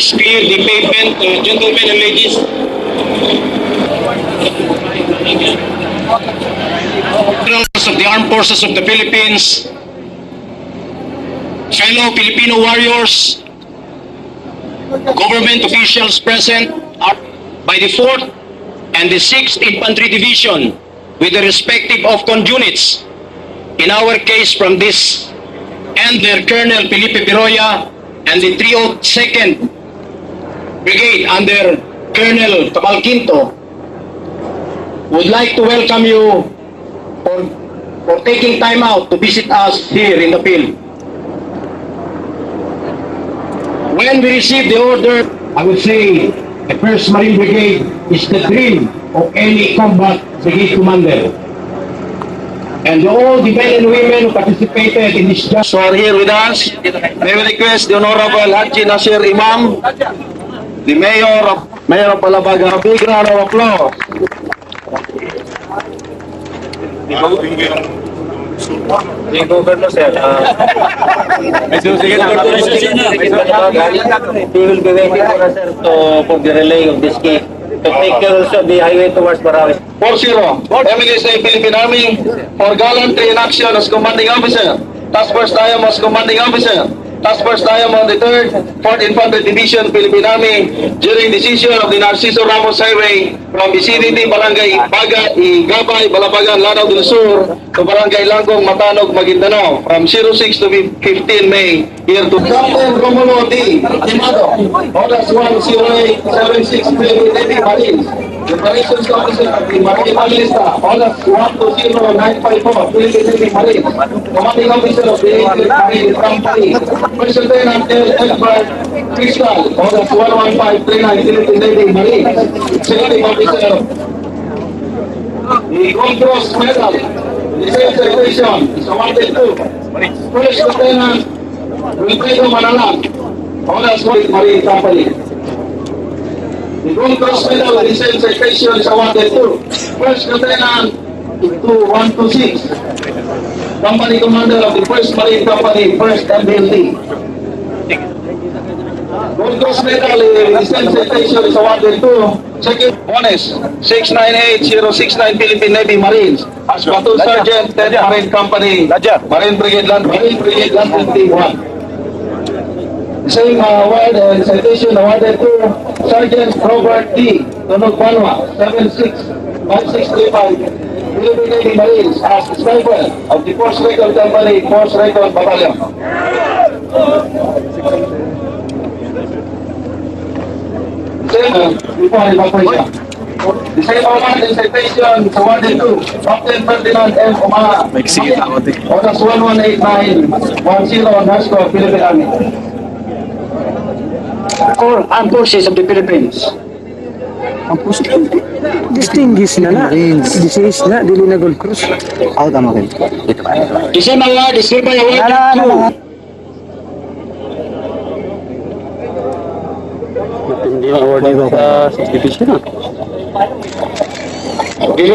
please clear the pavement, gentlemen and ladies. Generals of the Armed Forces of the Philippines, fellow Filipino warriors, government officials present are by the 4th and the 6th Infantry Division with the respective OFCON units. In our case from this and their Colonel Felipe Piroya and the 302nd Brigade under Colonel Cabal Quinto would like to welcome you for taking time out to visit us here in the field. When we received the order, I would say the 1st Marine Brigade is the dream of any combat brigade commander. And all the men and women who participated in this job are here with us. May we request the Honorable Haji Nasir Imam, the Mayor of Balabaga, a big round of applause. He will be waiting for us, sir, for the relay of this case. To take care also of the highway towards Marawi. 4-0, MLSA Philippine Army for gallantry in action as commanding officer. Task Force Diamond as commanding officer. Task Force Diamond, the 3rd, 4th Infantry Division, Philippine Army, during the seizure of the Narciso Ramos Highway from vicinity Barangay Baga, Igabay, Balabagan, Lanao del Sur to Barangay Langkong, Matanog, Maguindanao from 06 to 15 May year to Captain Romulo D. Timado, Orders 10876 Navy Marines. The Operations Officer of the Marine Malista, Orders 120954 Philippine Navy Marines. Commanding Officer of the 8th Marine Company. First Lieutenant L. Edward Crystal, Orders 11539 Philippine Navy Marines. Executive Officer, the Gold Cross Medal, the same citation is awarded to First Lieutenant Wilfredo Manalang, Orders 1 Marine Company. The Gold Cross Medal, the same citation is awarded to First Lieutenant 2126, Company Commander of the 1st Marine Company, 1st MBLT. Gold Cross Medal, the same citation is awarded to Second Bonus 698069 Philippine Navy Marines as Platoon Sergeant, 10th Marine Company, Marine Brigade Land Team 1. The same award and citation awarded to Sergeant Robert D. Tunog Banwa, 765635 Philippine Navy Marines as sniper of the Force Recon Company, Force Recon Battalion. Before evacuation. The same award and citation is awarded to Captain Ferdinand M. Omara, Orders 118910 Nasco, Philippine Army. Core Armed Forces of the Philippines. Distinguished na. Distinguished na, dili na Gold Cross. Ako tama kayo. The same award is hereby awarded to Hindi ang award nito sa 6th Division. the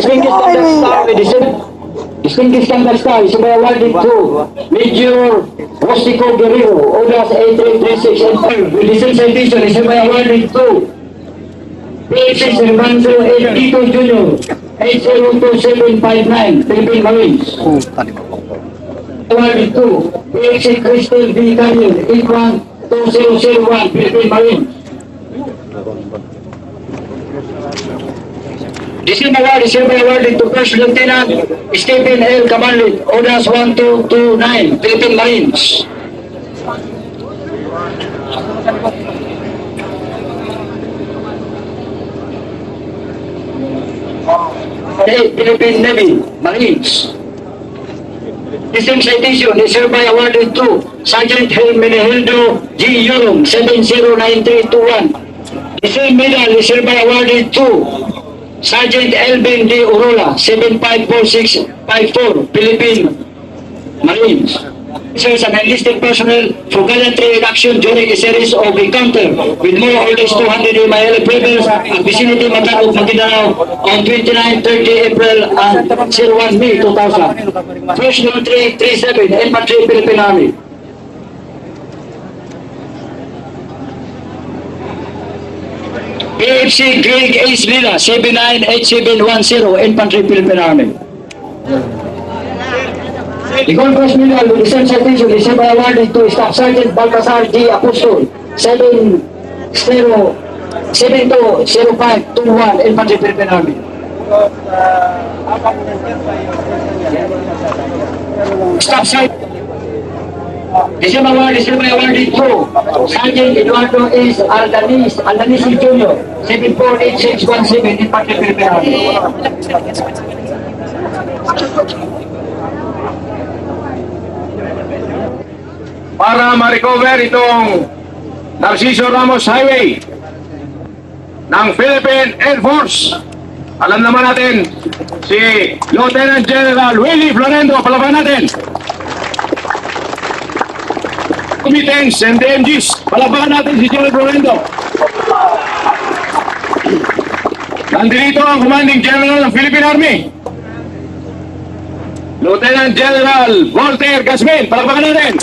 Distinguished Standard Star is hereby awarded to Major Rostico Guerrero, Orders 8336 and 5. The same citation is hereby awarded to PHS Remanso L. Tito Jr. 802759 Philippine Marines. Awarded to PHS Crystal V. Daniel 812001 Philippine Marines. The same award is hereby awarded to First Lieutenant Stephen L. Cabanlit, Orders 1229 Philippine Marines. Philippine Navy Marines. The same citation is hereby awarded to Sergeant Hermenegildo G. Yulong, 709321. The same medal is hereby awarded to Sergeant Elvin D. Urola, 754654, Philippine Marines. Officers and enlisted personnel for gallantry in action during a series of encounter with more or less 200 MIL rebels at vicinity Matanog, Maguindanao on 29, 30 April and 01 May 2000. First Military 37, Infantry, Philippine Army. AFC Greg Ace Lila, 798710, Infantry Philippine Army. The Concourse Medal with the same citation is hereby awarded to Staff Sergeant Baltasar G. Apostol, 720521, Infantry Philippine Army. Staff Sergeant. The same award is hereby awarded to Sergeant Eduardo S. Aldanisi Jr., 748617, Infantry Philippine Army. Para ma-recover itong Narciso Ramos Highway ng Philippine Air Force. Alam naman natin si Lieutenant General Willie Florendo. Palaban natin. Committees and DMGs. Palaban natin si General Florendo. Nandito ang Commanding General ng Philippine Army, Lieutenant General Walter Gasmin. Palaban natin.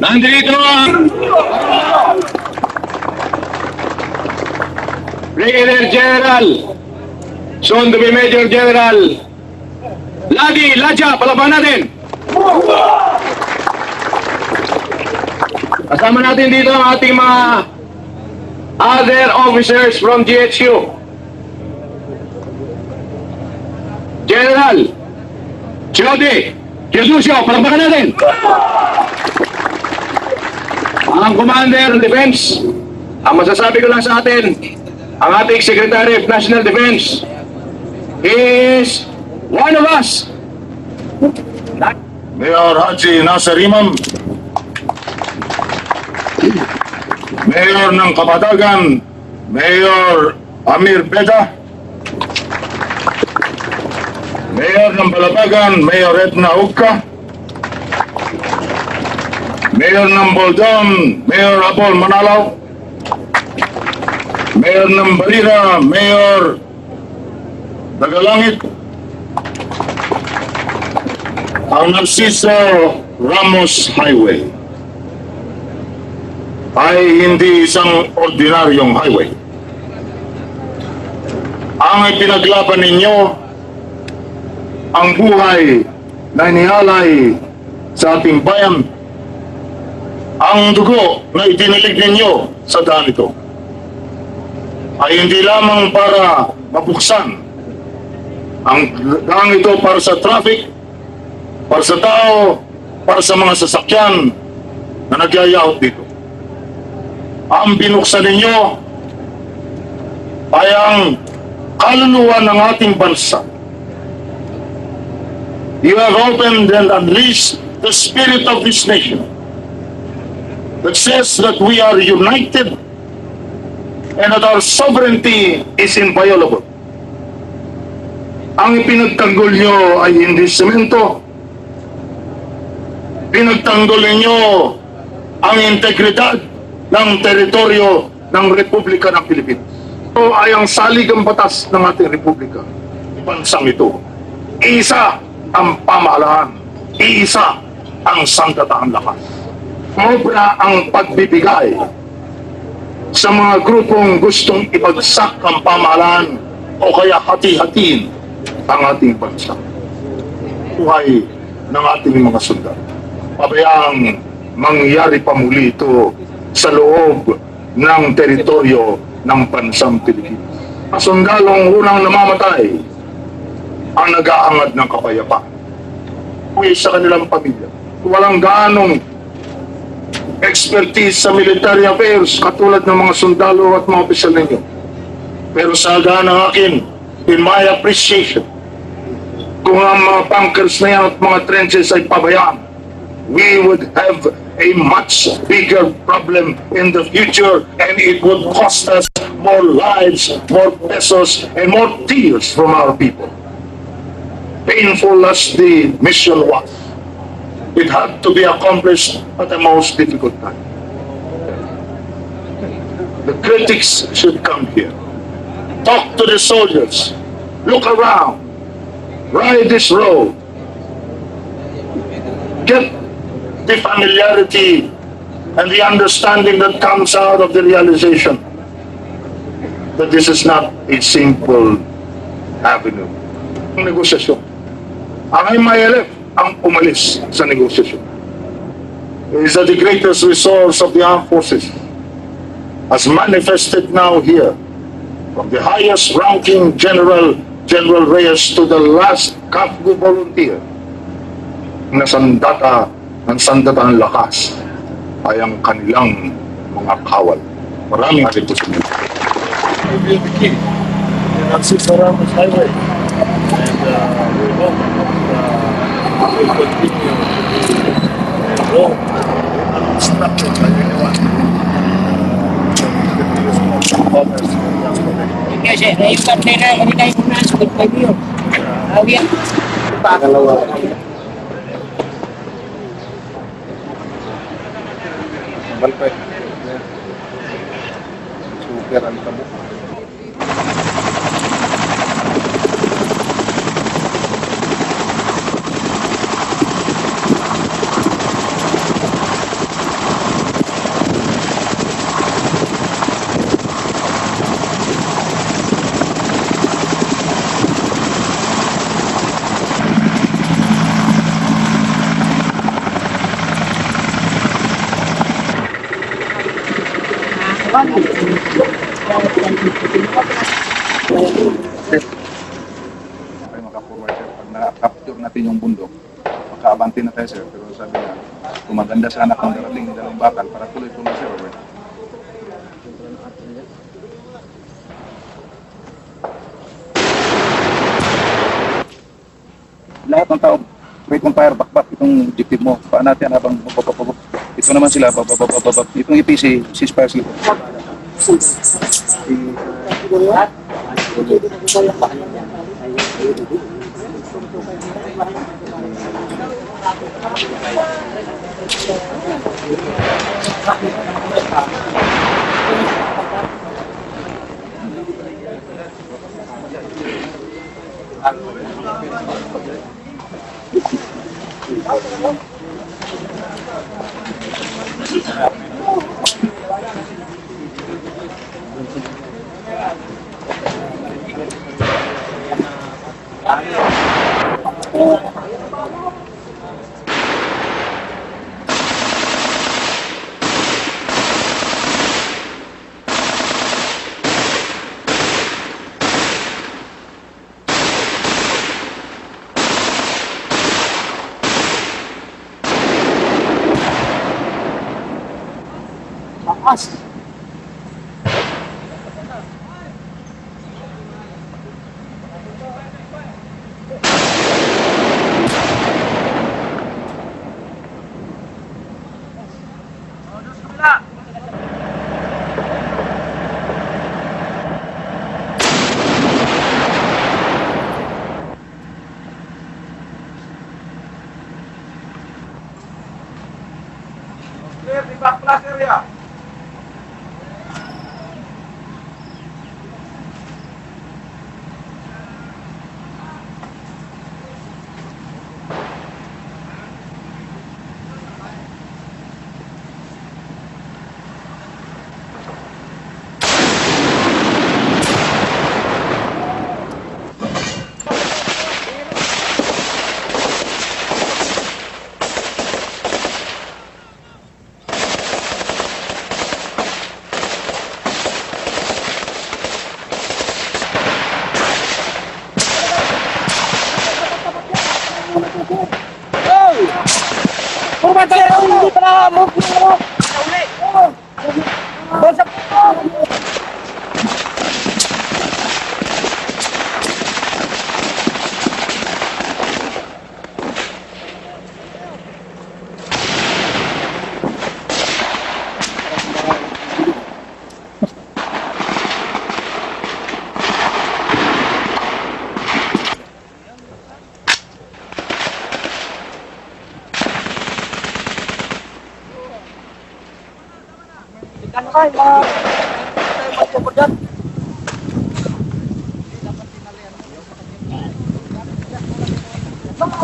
Nandito ang Brigadier General, soon to be Major General Ladi Laja. Palaban natin. Kasama natin dito ang ating mga other officers from GHQ. General Chode Jesúsio. Palaban natin. Ang Commander ng Defense, ang masasabi ko lang sa atin, ang ating Secretary of National Defense is one of us. Mayor Haji Nasser Imam, Mayor ng Kapatagan, Mayor Amir Beda, Mayor ng Balabagan, Mayor Edna Ugka, Mayor ng Boldon, Mayor Apol Manalaw, Mayor ng Barira, Mayor Dagalangit, ang Narciso Ramos Highway ay hindi isang ordinaryong highway. Ang ipinaglaban ninyo, ang buhay na inialay sa ating bayan, ang dugo na itinilig ninyo sa daan ito ay hindi lamang para mabuksan ang daan ito para sa traffic, para sa tao, para sa mga sasakyan na nagyayahot dito. Ang binuksan ninyo ay ang kaluluwa ng ating bansa. You have opened and unleashed the spirit of this nation that says that we are united and that our sovereignty is inviolable. Ang ipinagtanggol nyo ay hindi semento. Pinagtanggol ninyo ang integridad ng teritoryo ng Republika ng Pilipinas. Ito ay ang saligang batas ng ating Republika. Bansang ito, isa ang pamahalaan, isa ang sangkataang lakas. Sobra ang pagbibigay sa mga grupong gustong ibagsak ang pamahalaan o kaya hati-hatiin ang ating bansa. Buhay ng ating mga sundalo. Pabayang mangyari pa muli ito sa loob ng teritoryo ng bansang Pilipinas. Ang sundalong unang namamatay ang nag-aangad ng kapayapaan. Uwi sa kanilang pamilya. Walang gaanong expertise sa military affairs katulad ng mga sundalo at mga opisyal ninyo. Pero sa ng akin, in my appreciation, kung ang mga bunkers na yan at mga trenches ay pabayaan, we would have a much bigger problem in the future and it would cost us more lives, more pesos, and more tears from our people. Painful as the mission was, it had to be accomplished at the most difficult time. The critics should come here. Talk to the soldiers. Look around. Ride this road. Get the familiarity and the understanding that comes out of the realization that this is not a simple avenue. Ang negosasyon. Ang MILF ang umalis sa negosasyon. It is that the greatest resource of the armed forces, as manifested now here, from the highest ranking General Reyes to the last Kafgo volunteer, na sandata ng sandatang lakas ay ang kanilang mga kawal. Maraming po sa inyo. will be key. And assist around this highway. And we hope that will continue to be road unobstructed by anyone. Commerce and transportation. Kasi yung kartera, hindi tayo muna sa good yun. Awiyan. Pangalawa. Malpay. Super ang tabo. Tayo makaforward sir, pag na-capture natin yung bundok, makaabante na tayo sir, pero sabi na, kumaganda sana kung darating ng dalawang bakal para tuloy-tuloy sir, Robert. Lahat ng tao, wait ng fire, back itong objective mo, paan natin habang ito naman sila, itong EPC, ceasefire sila. Clear the back class area.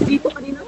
Dito kanina.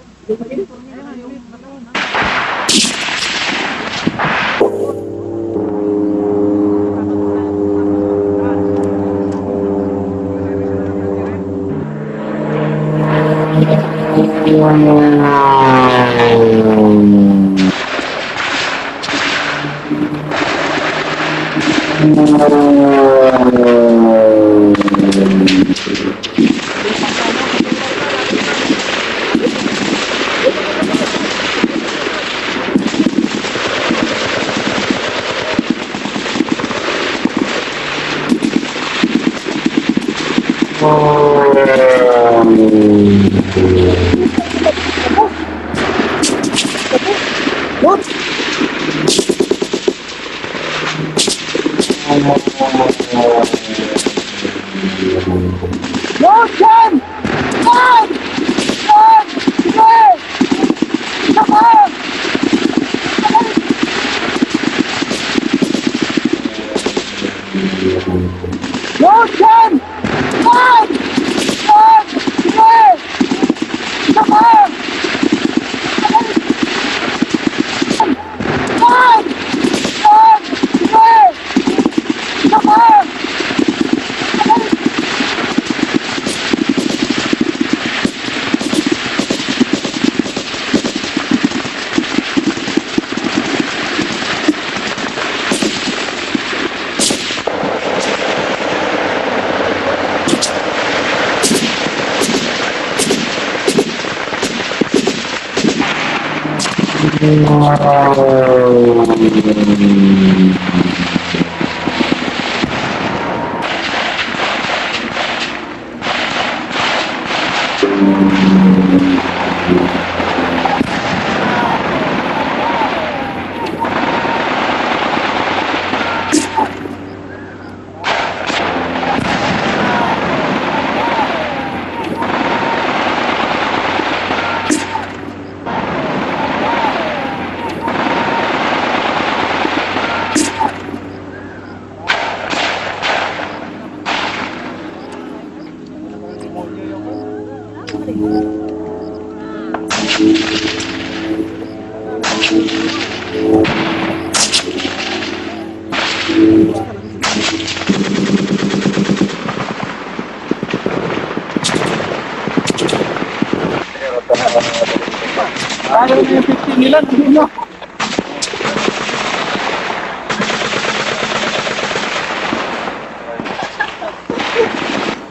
Ayaw na yung 15 nila, nandun na.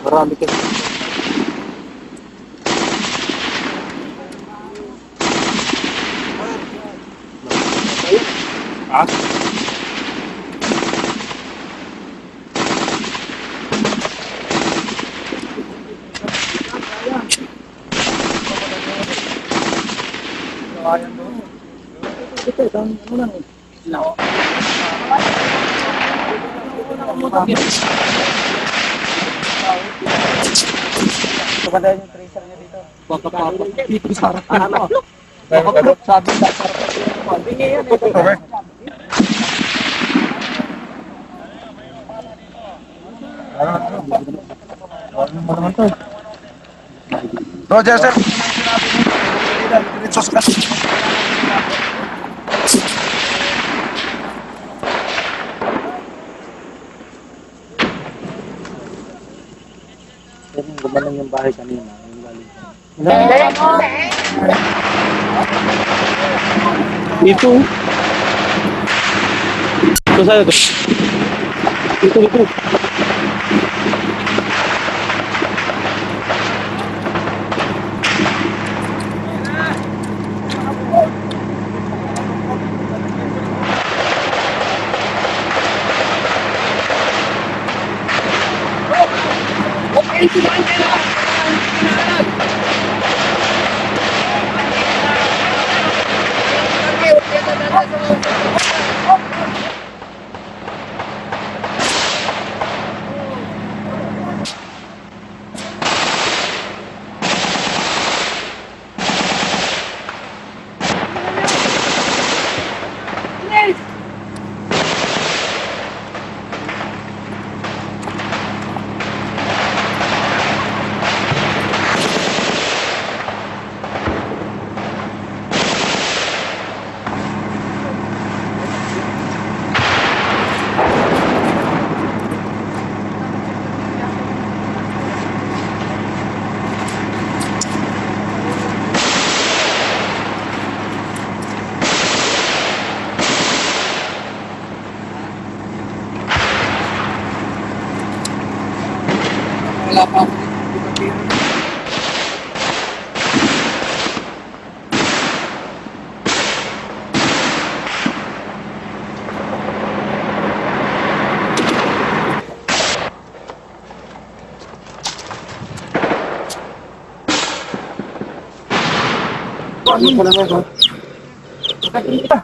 Marami kasi. Ha? Pagkadayan yung tracer niya dito. Dito sa harapan mo. Sabi sa harapan. Bingi yan eh. Roger, sir. Gumalang yung bahay kanina. Yung galing. Dito. Ito sa'yo. Dito. wala pa ako.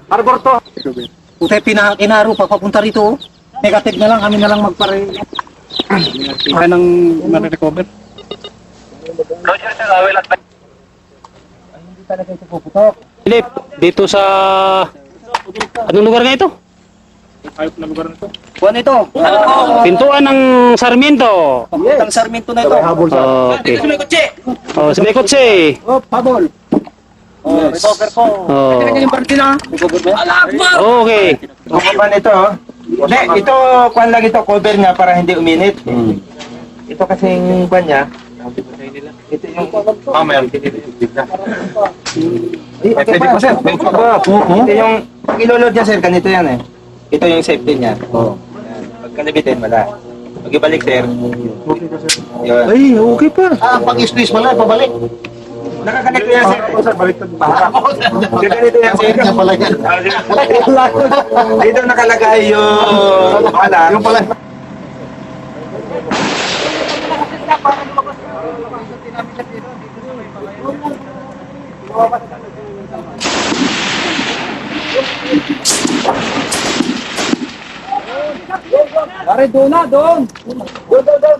Harbor to. Utay kinaro pa papunta rito. Negative na lang, kami na lang magpare. Kaya nang nare-recover. Philip, dito sa... Anong lugar nga ito? Ayop na lugar na to. Kuan ito. Pintuan ng Sarmiento. Ang Sarmiento na ito. Okay. Oh, sa may kotse. Oh, pabol. Oh, recover ko. Oh. Yung party na. Recover ba? Okay. Kumaban ito. Hindi, ito, kuan lang ito, cover niya para hindi uminit. Ito kasing kuan niya. Ito yung mamel. Pwede pa sir. Ito yung, pag ilolod niya sir, ganito yan eh. Ito yung safety niya. Yan. Pag kanabitin, wala. Pag ibalik sir. Yun. Ay, okay pa. Pag-squeeze mo lang, pabalik. Nakaganito yan sir. Nakaganito yan sir. Dito nakalagay yung pala. Yung pala. Pare, doon na, doon. Doon.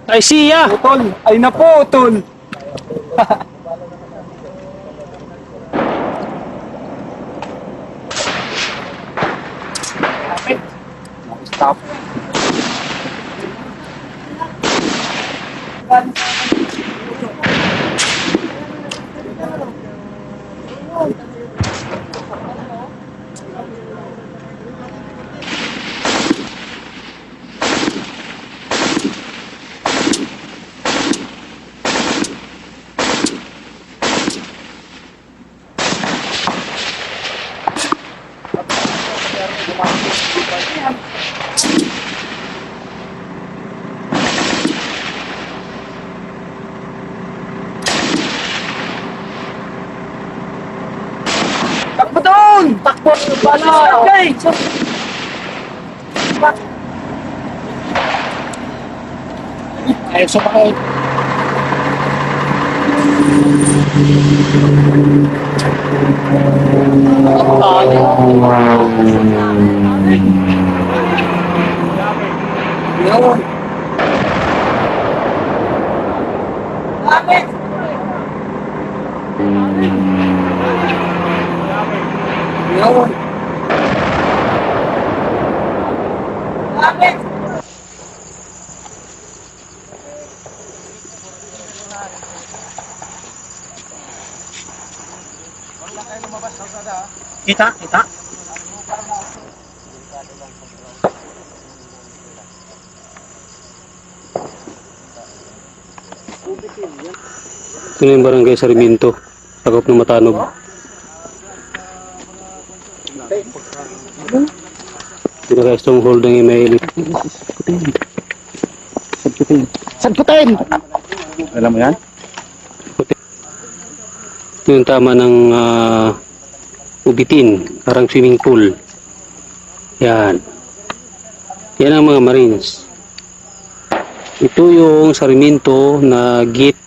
Ay, siya. Tol, ay na po, tol. Stop. Takbo doon! Takbo! Bala! Okay! Ay, sumakay. Yun. Yun. Kita, kita. Ito na yung barangay Sarmiento. Sakop ng Matanog. Pinaka-stronghold ng Email. Sagputin! Alam mo yan? Ito yung tama ng ubitin. Parang swimming pool. Yan. Yan ang mga Marines. Ito yung Sarmiento na gate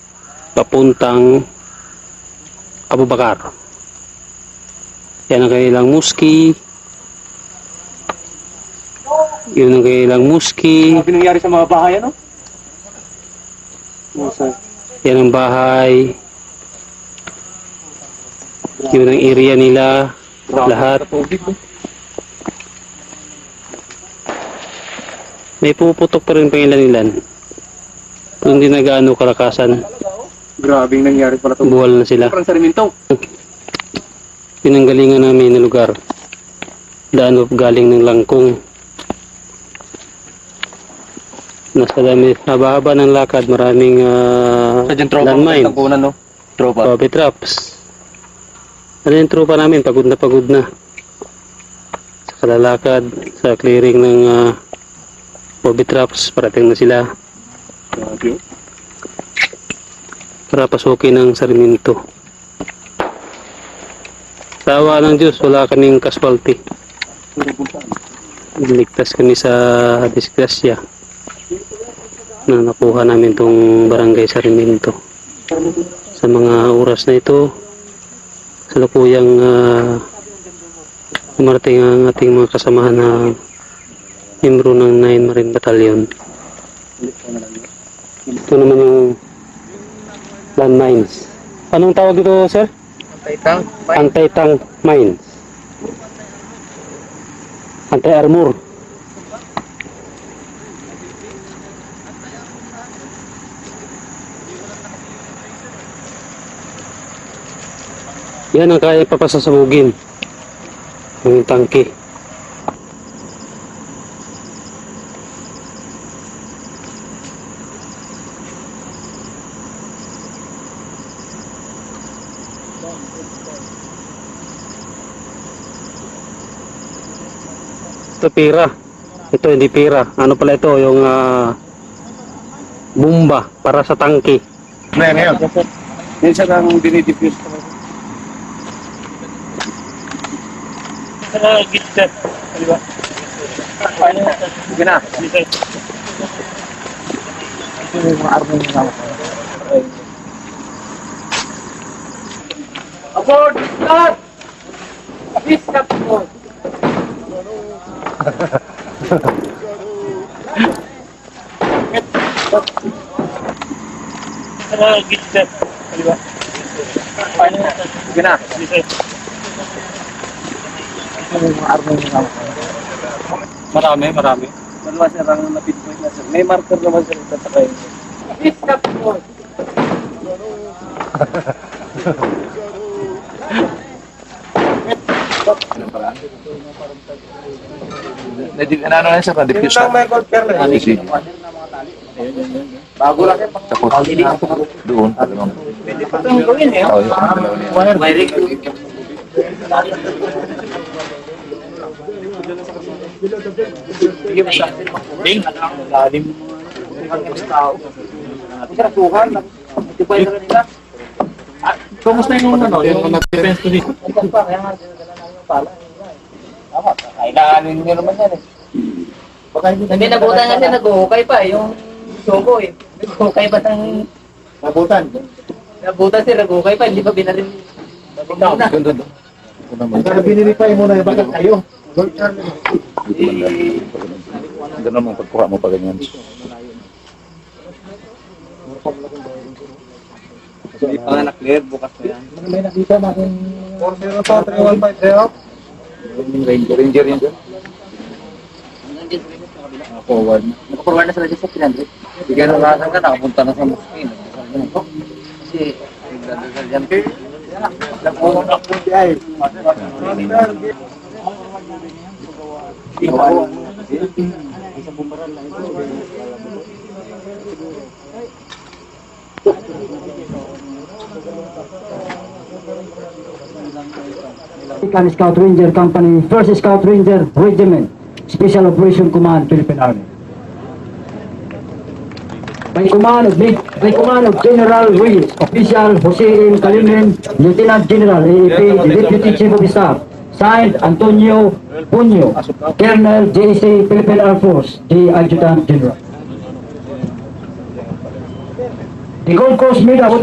papuntang Abu Bakar. Yan ang kanilang muski. Yun ang kanilang muski. Ano nangyari sa mga bahay, ano? Yan ang bahay. Yun ang area nila. Lahat. May puputok pa rin pangilan-ilan. Hindi na gaano kalakasan. Grabing nangyari pala ito. Buwal na sila. Parang Sarmiento. Pinanggalingan namin na lugar. Daan of galing ng Langkong. Nasa dami, haba-haba ng lakad, maraming landmine. no? Tropa. Bobby traps. Ano yung tropa namin? Pagod na. Sa kalalakad, sa clearing ng Bobby traps, parating na sila. Grabe. para pasukin ang Sarmiento. Sa awa ng Diyos, wala kaming casualty. Ligtas kami sa disgrasya na nakuha namin tong barangay Sarmiento. Sa mga oras na ito, salukuyang dumarating ang ating mga kasamahan na membro ng 9 Marine Battalion. Ito naman yung landmines. Anong tawag ito, sir? Anti-tank mines. Anti-armor. Yan ang kaya papasasabugin ng tangke. Ito pira. Ito hindi pira. Ano pala ito? Yung bomba para sa tangke. Ngayon. Minsan ang dinidifuse ko. Gitna. Diba? Sige na. Ito yung mga armo yung naman. Aboard! Start! Please stop aboard. Gitna. Diba? Sige na. Marami. Dalawa sir ang napinpoint na sir. May marker naman sir ito sa kayo. Please stop aboard. Ano na sir, na-diffuse na. Bago lang yan. Doon. Itong gawin eh. Oo, yung dalawa niya. Ding. Lalim. Saratuhan. Ito pa yung kanila. Kumusta yung ano? Yung defense to this? Kaya nga, pala. Tama. Kailanganin nyo naman yan eh. Hindi nabutan kasi nag-uhukay pa yung Sogo eh. Nag-uhukay pa ng... Nabutan. Nabutan sir, nag-uhukay pa. Hindi pa binarin. Doon. Ang binili pa yung muna yung bakit kayo. Ganun mong pagkuha mo pa ganyan. Hindi pa nga na-clear, bukas na yan. May nakita natin 402-3150. Ranger yan dyan. Forward. Nakaporward na sila dyan sa 300. Bigyan na lahat ka, nakapunta na sa Muskin. Kasi, nagdadasal dyan. Scout Ranger Company, 1st Scout Ranger Regiment, Special Operation Command, Philippine Army. By command of General Ruiz, Official Jose M. Calimen, Lieutenant General AEP, the Deputy Chief of Staff, signed Antonio Puño, Colonel JC Philippine Air Force, the Adjutant General. The Gold Coast Medal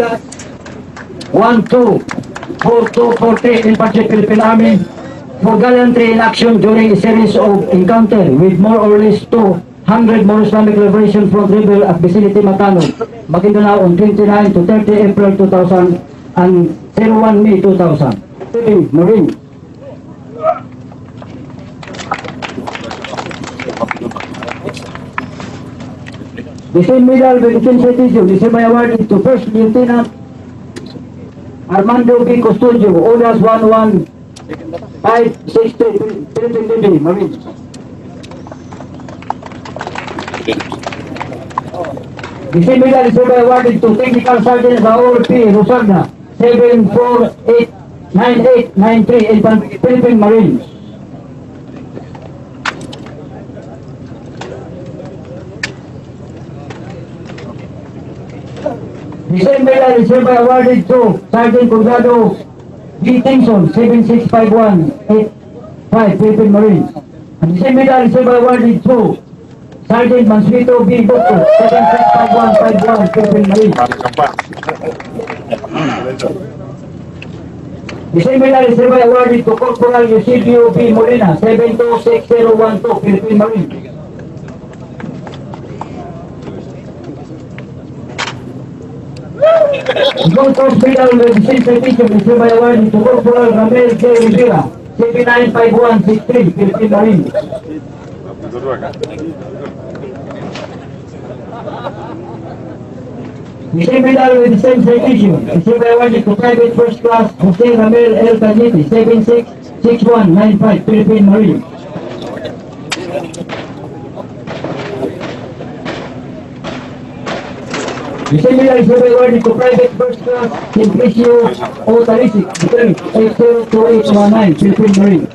1-2-4-2-40 Infantry Philippine Army for gallantry in action during a series of encounters with more or less 200 more Islamic Liberation Front rebel at vicinity Matano, Maguindanao on 29 to 30 April 2000 and 01 May 2000. Marine. The same medal with the same citation is awarded to First Lieutenant Armando B. Custodio, Odas 11563, Philippine Navy, Marine. The same medal is awarded to Technical Sergeant Raul P. Rosarda, 7489893, Philippine Marines. The same medal is hereby awarded to Sergeant Colgado G. Tingson, 76518 Philippine Marines. And the same medal is hereby awarded to Sergeant Mansueto B. Boko, 765151 Philippine Marines. The same medal is hereby awarded to Corporal Eusebio B. Molina, 726012 Philippine Marines. The Gold Cross medal with the same citation is hereby awarded to Corporal Ramel J. Rivera, 795163 Philippine Marines. The same medal with the same citation is hereby awarded to Private First Class Jose Ramel L. Cañete, 766195 Philippine Marines. The same medal is hereby awarded to Private First Class Simplicio O. Tarisic, 802819 Philippine Marines.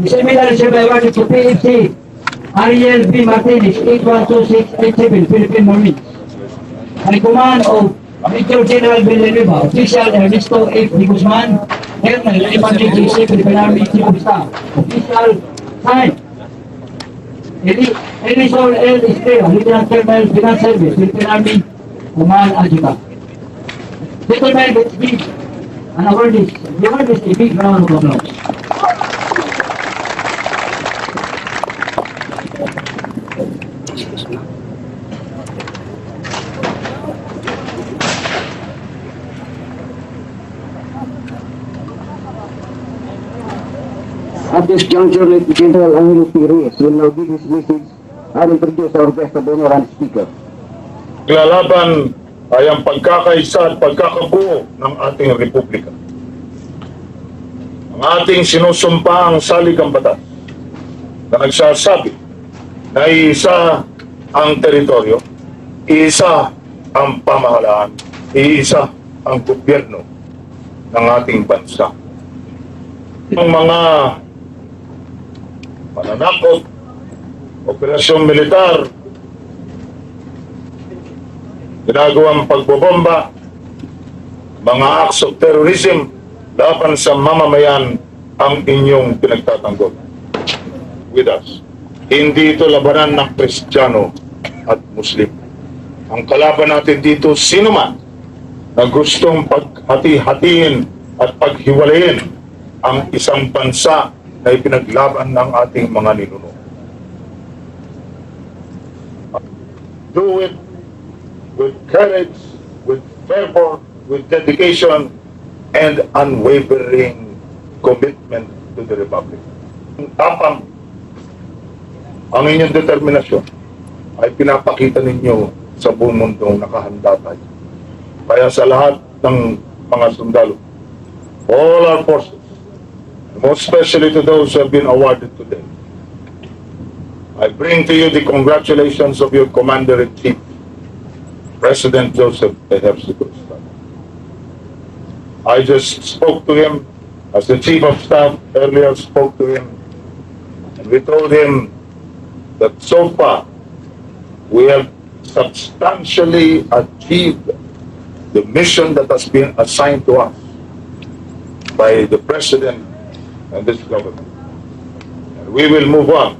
The same medal is hereby awarded to PFC Ariel B. Martinez, 812687 Philippine Marines. By command of Major General Villanueva, Official Ernesto F. D. Guzman, Colonel Raymond J. J. Philippine Army Chief of Staff, Official signed Elisol L. Estrella, Lieutenant Colonel Finance Service, Philippine Army Command Adjutant. Gentlemen, let's give an awareness. The awareness is a big round of applause. At this juncture, Lieutenant General Angelo P. Reyes will now give his message and introduce our guest of honor and speaker. Naglalaban ay ang pagkakaisa at pagkakabuo ng ating republika. Ang ating sinusumpaang saligang batas na nagsasabi na iisa ang teritoryo, iisa ang pamahalaan, iisa ang gobyerno ng ating bansa. Ang mga pananakot, operasyon militar, ginagawang pagbobomba, mga acts of terrorism laban sa mamamayan ang inyong pinagtatanggol with us. Hindi ito labanan ng Kristiyano at Muslim. Ang kalaban natin dito, sino man na gustong paghati-hatiin at paghiwalayin ang isang bansa na ipinaglaban ng ating mga ninuno. Do it with courage, with fervor, with dedication, and unwavering commitment to the Republic. Tapang ang inyong determinasyon ay pinapakita ninyo sa buong mundong nakahanda tayo. Kaya sa lahat ng mga sundalo, all our forces, most especially to those who have been awarded today, I bring to you the congratulations of your Commander-in-Chief, President Joseph Ejercito Estrada. I just spoke to him as the Chief of Staff earlier spoke to him, and we told him that so far we have substantially achieved the mission that has been assigned to us by the President and this government. And we will move on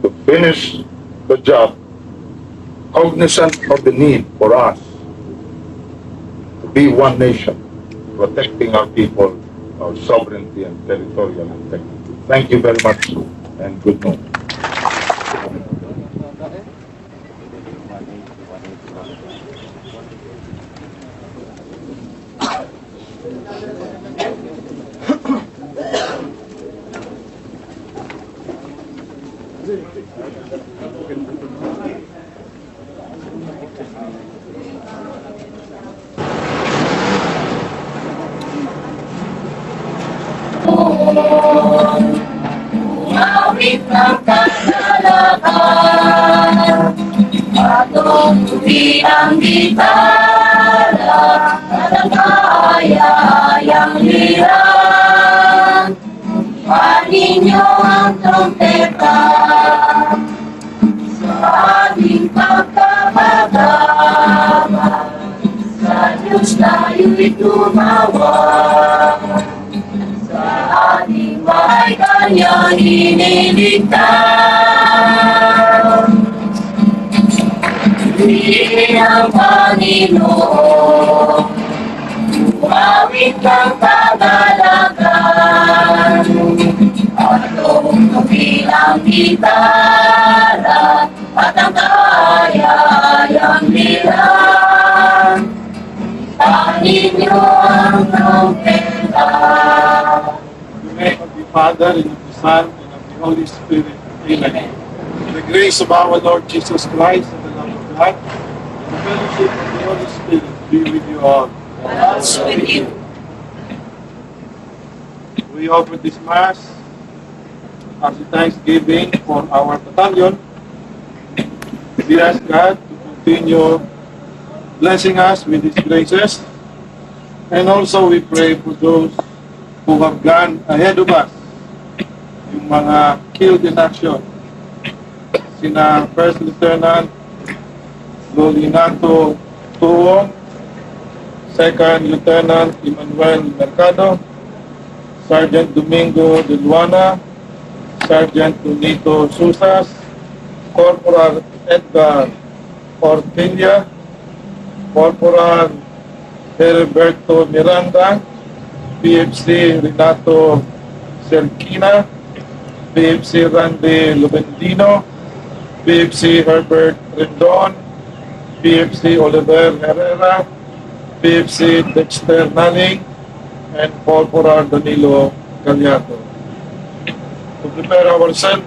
to finish the job, cognizant of the need for us to be one nation, protecting our people, our sovereignty and territorial integrity. Thank you very much and good morning. Awit ng kasalakan, patuloy ang gitara, nagkayayang hirang, paninyo ang trompeta, sa ating pagkakagama. Diyos tayo'y tumawa. Sa ating bahay Kanyang iniligtas. Piliin ang Panginoon, umawit ng kagalakan. Atong kabilang gitara at ang kayayang nilang. Paninyo ang trompeta. In the name of the Father, and of the Son, and of the Holy Spirit. Amen. The grace of our Lord Jesus Christ and the love of God, and the fellowship of the Holy Spirit be with you all. Also with you. We offer this Mass as a thanksgiving for our battalion. We ask God to continue blessing us with His graces. And also we pray for those who have gone ahead of us, yung mga killed in action. Sina First Lieutenant Lolinato Tuong, Second Lieutenant Emmanuel Mercado, Sergeant Domingo De Luana, Sergeant Tunito Susas, Corporal Edgar Ortilla, Corporal Heriberto Miranda, PFC Renato Cerquina, PFC Randy Lubendino, PFC Herbert Rendon, PFC Oliver Herrera, PFC Dexter Naling, and Corporal Danilo Gallardo. To prepare ourselves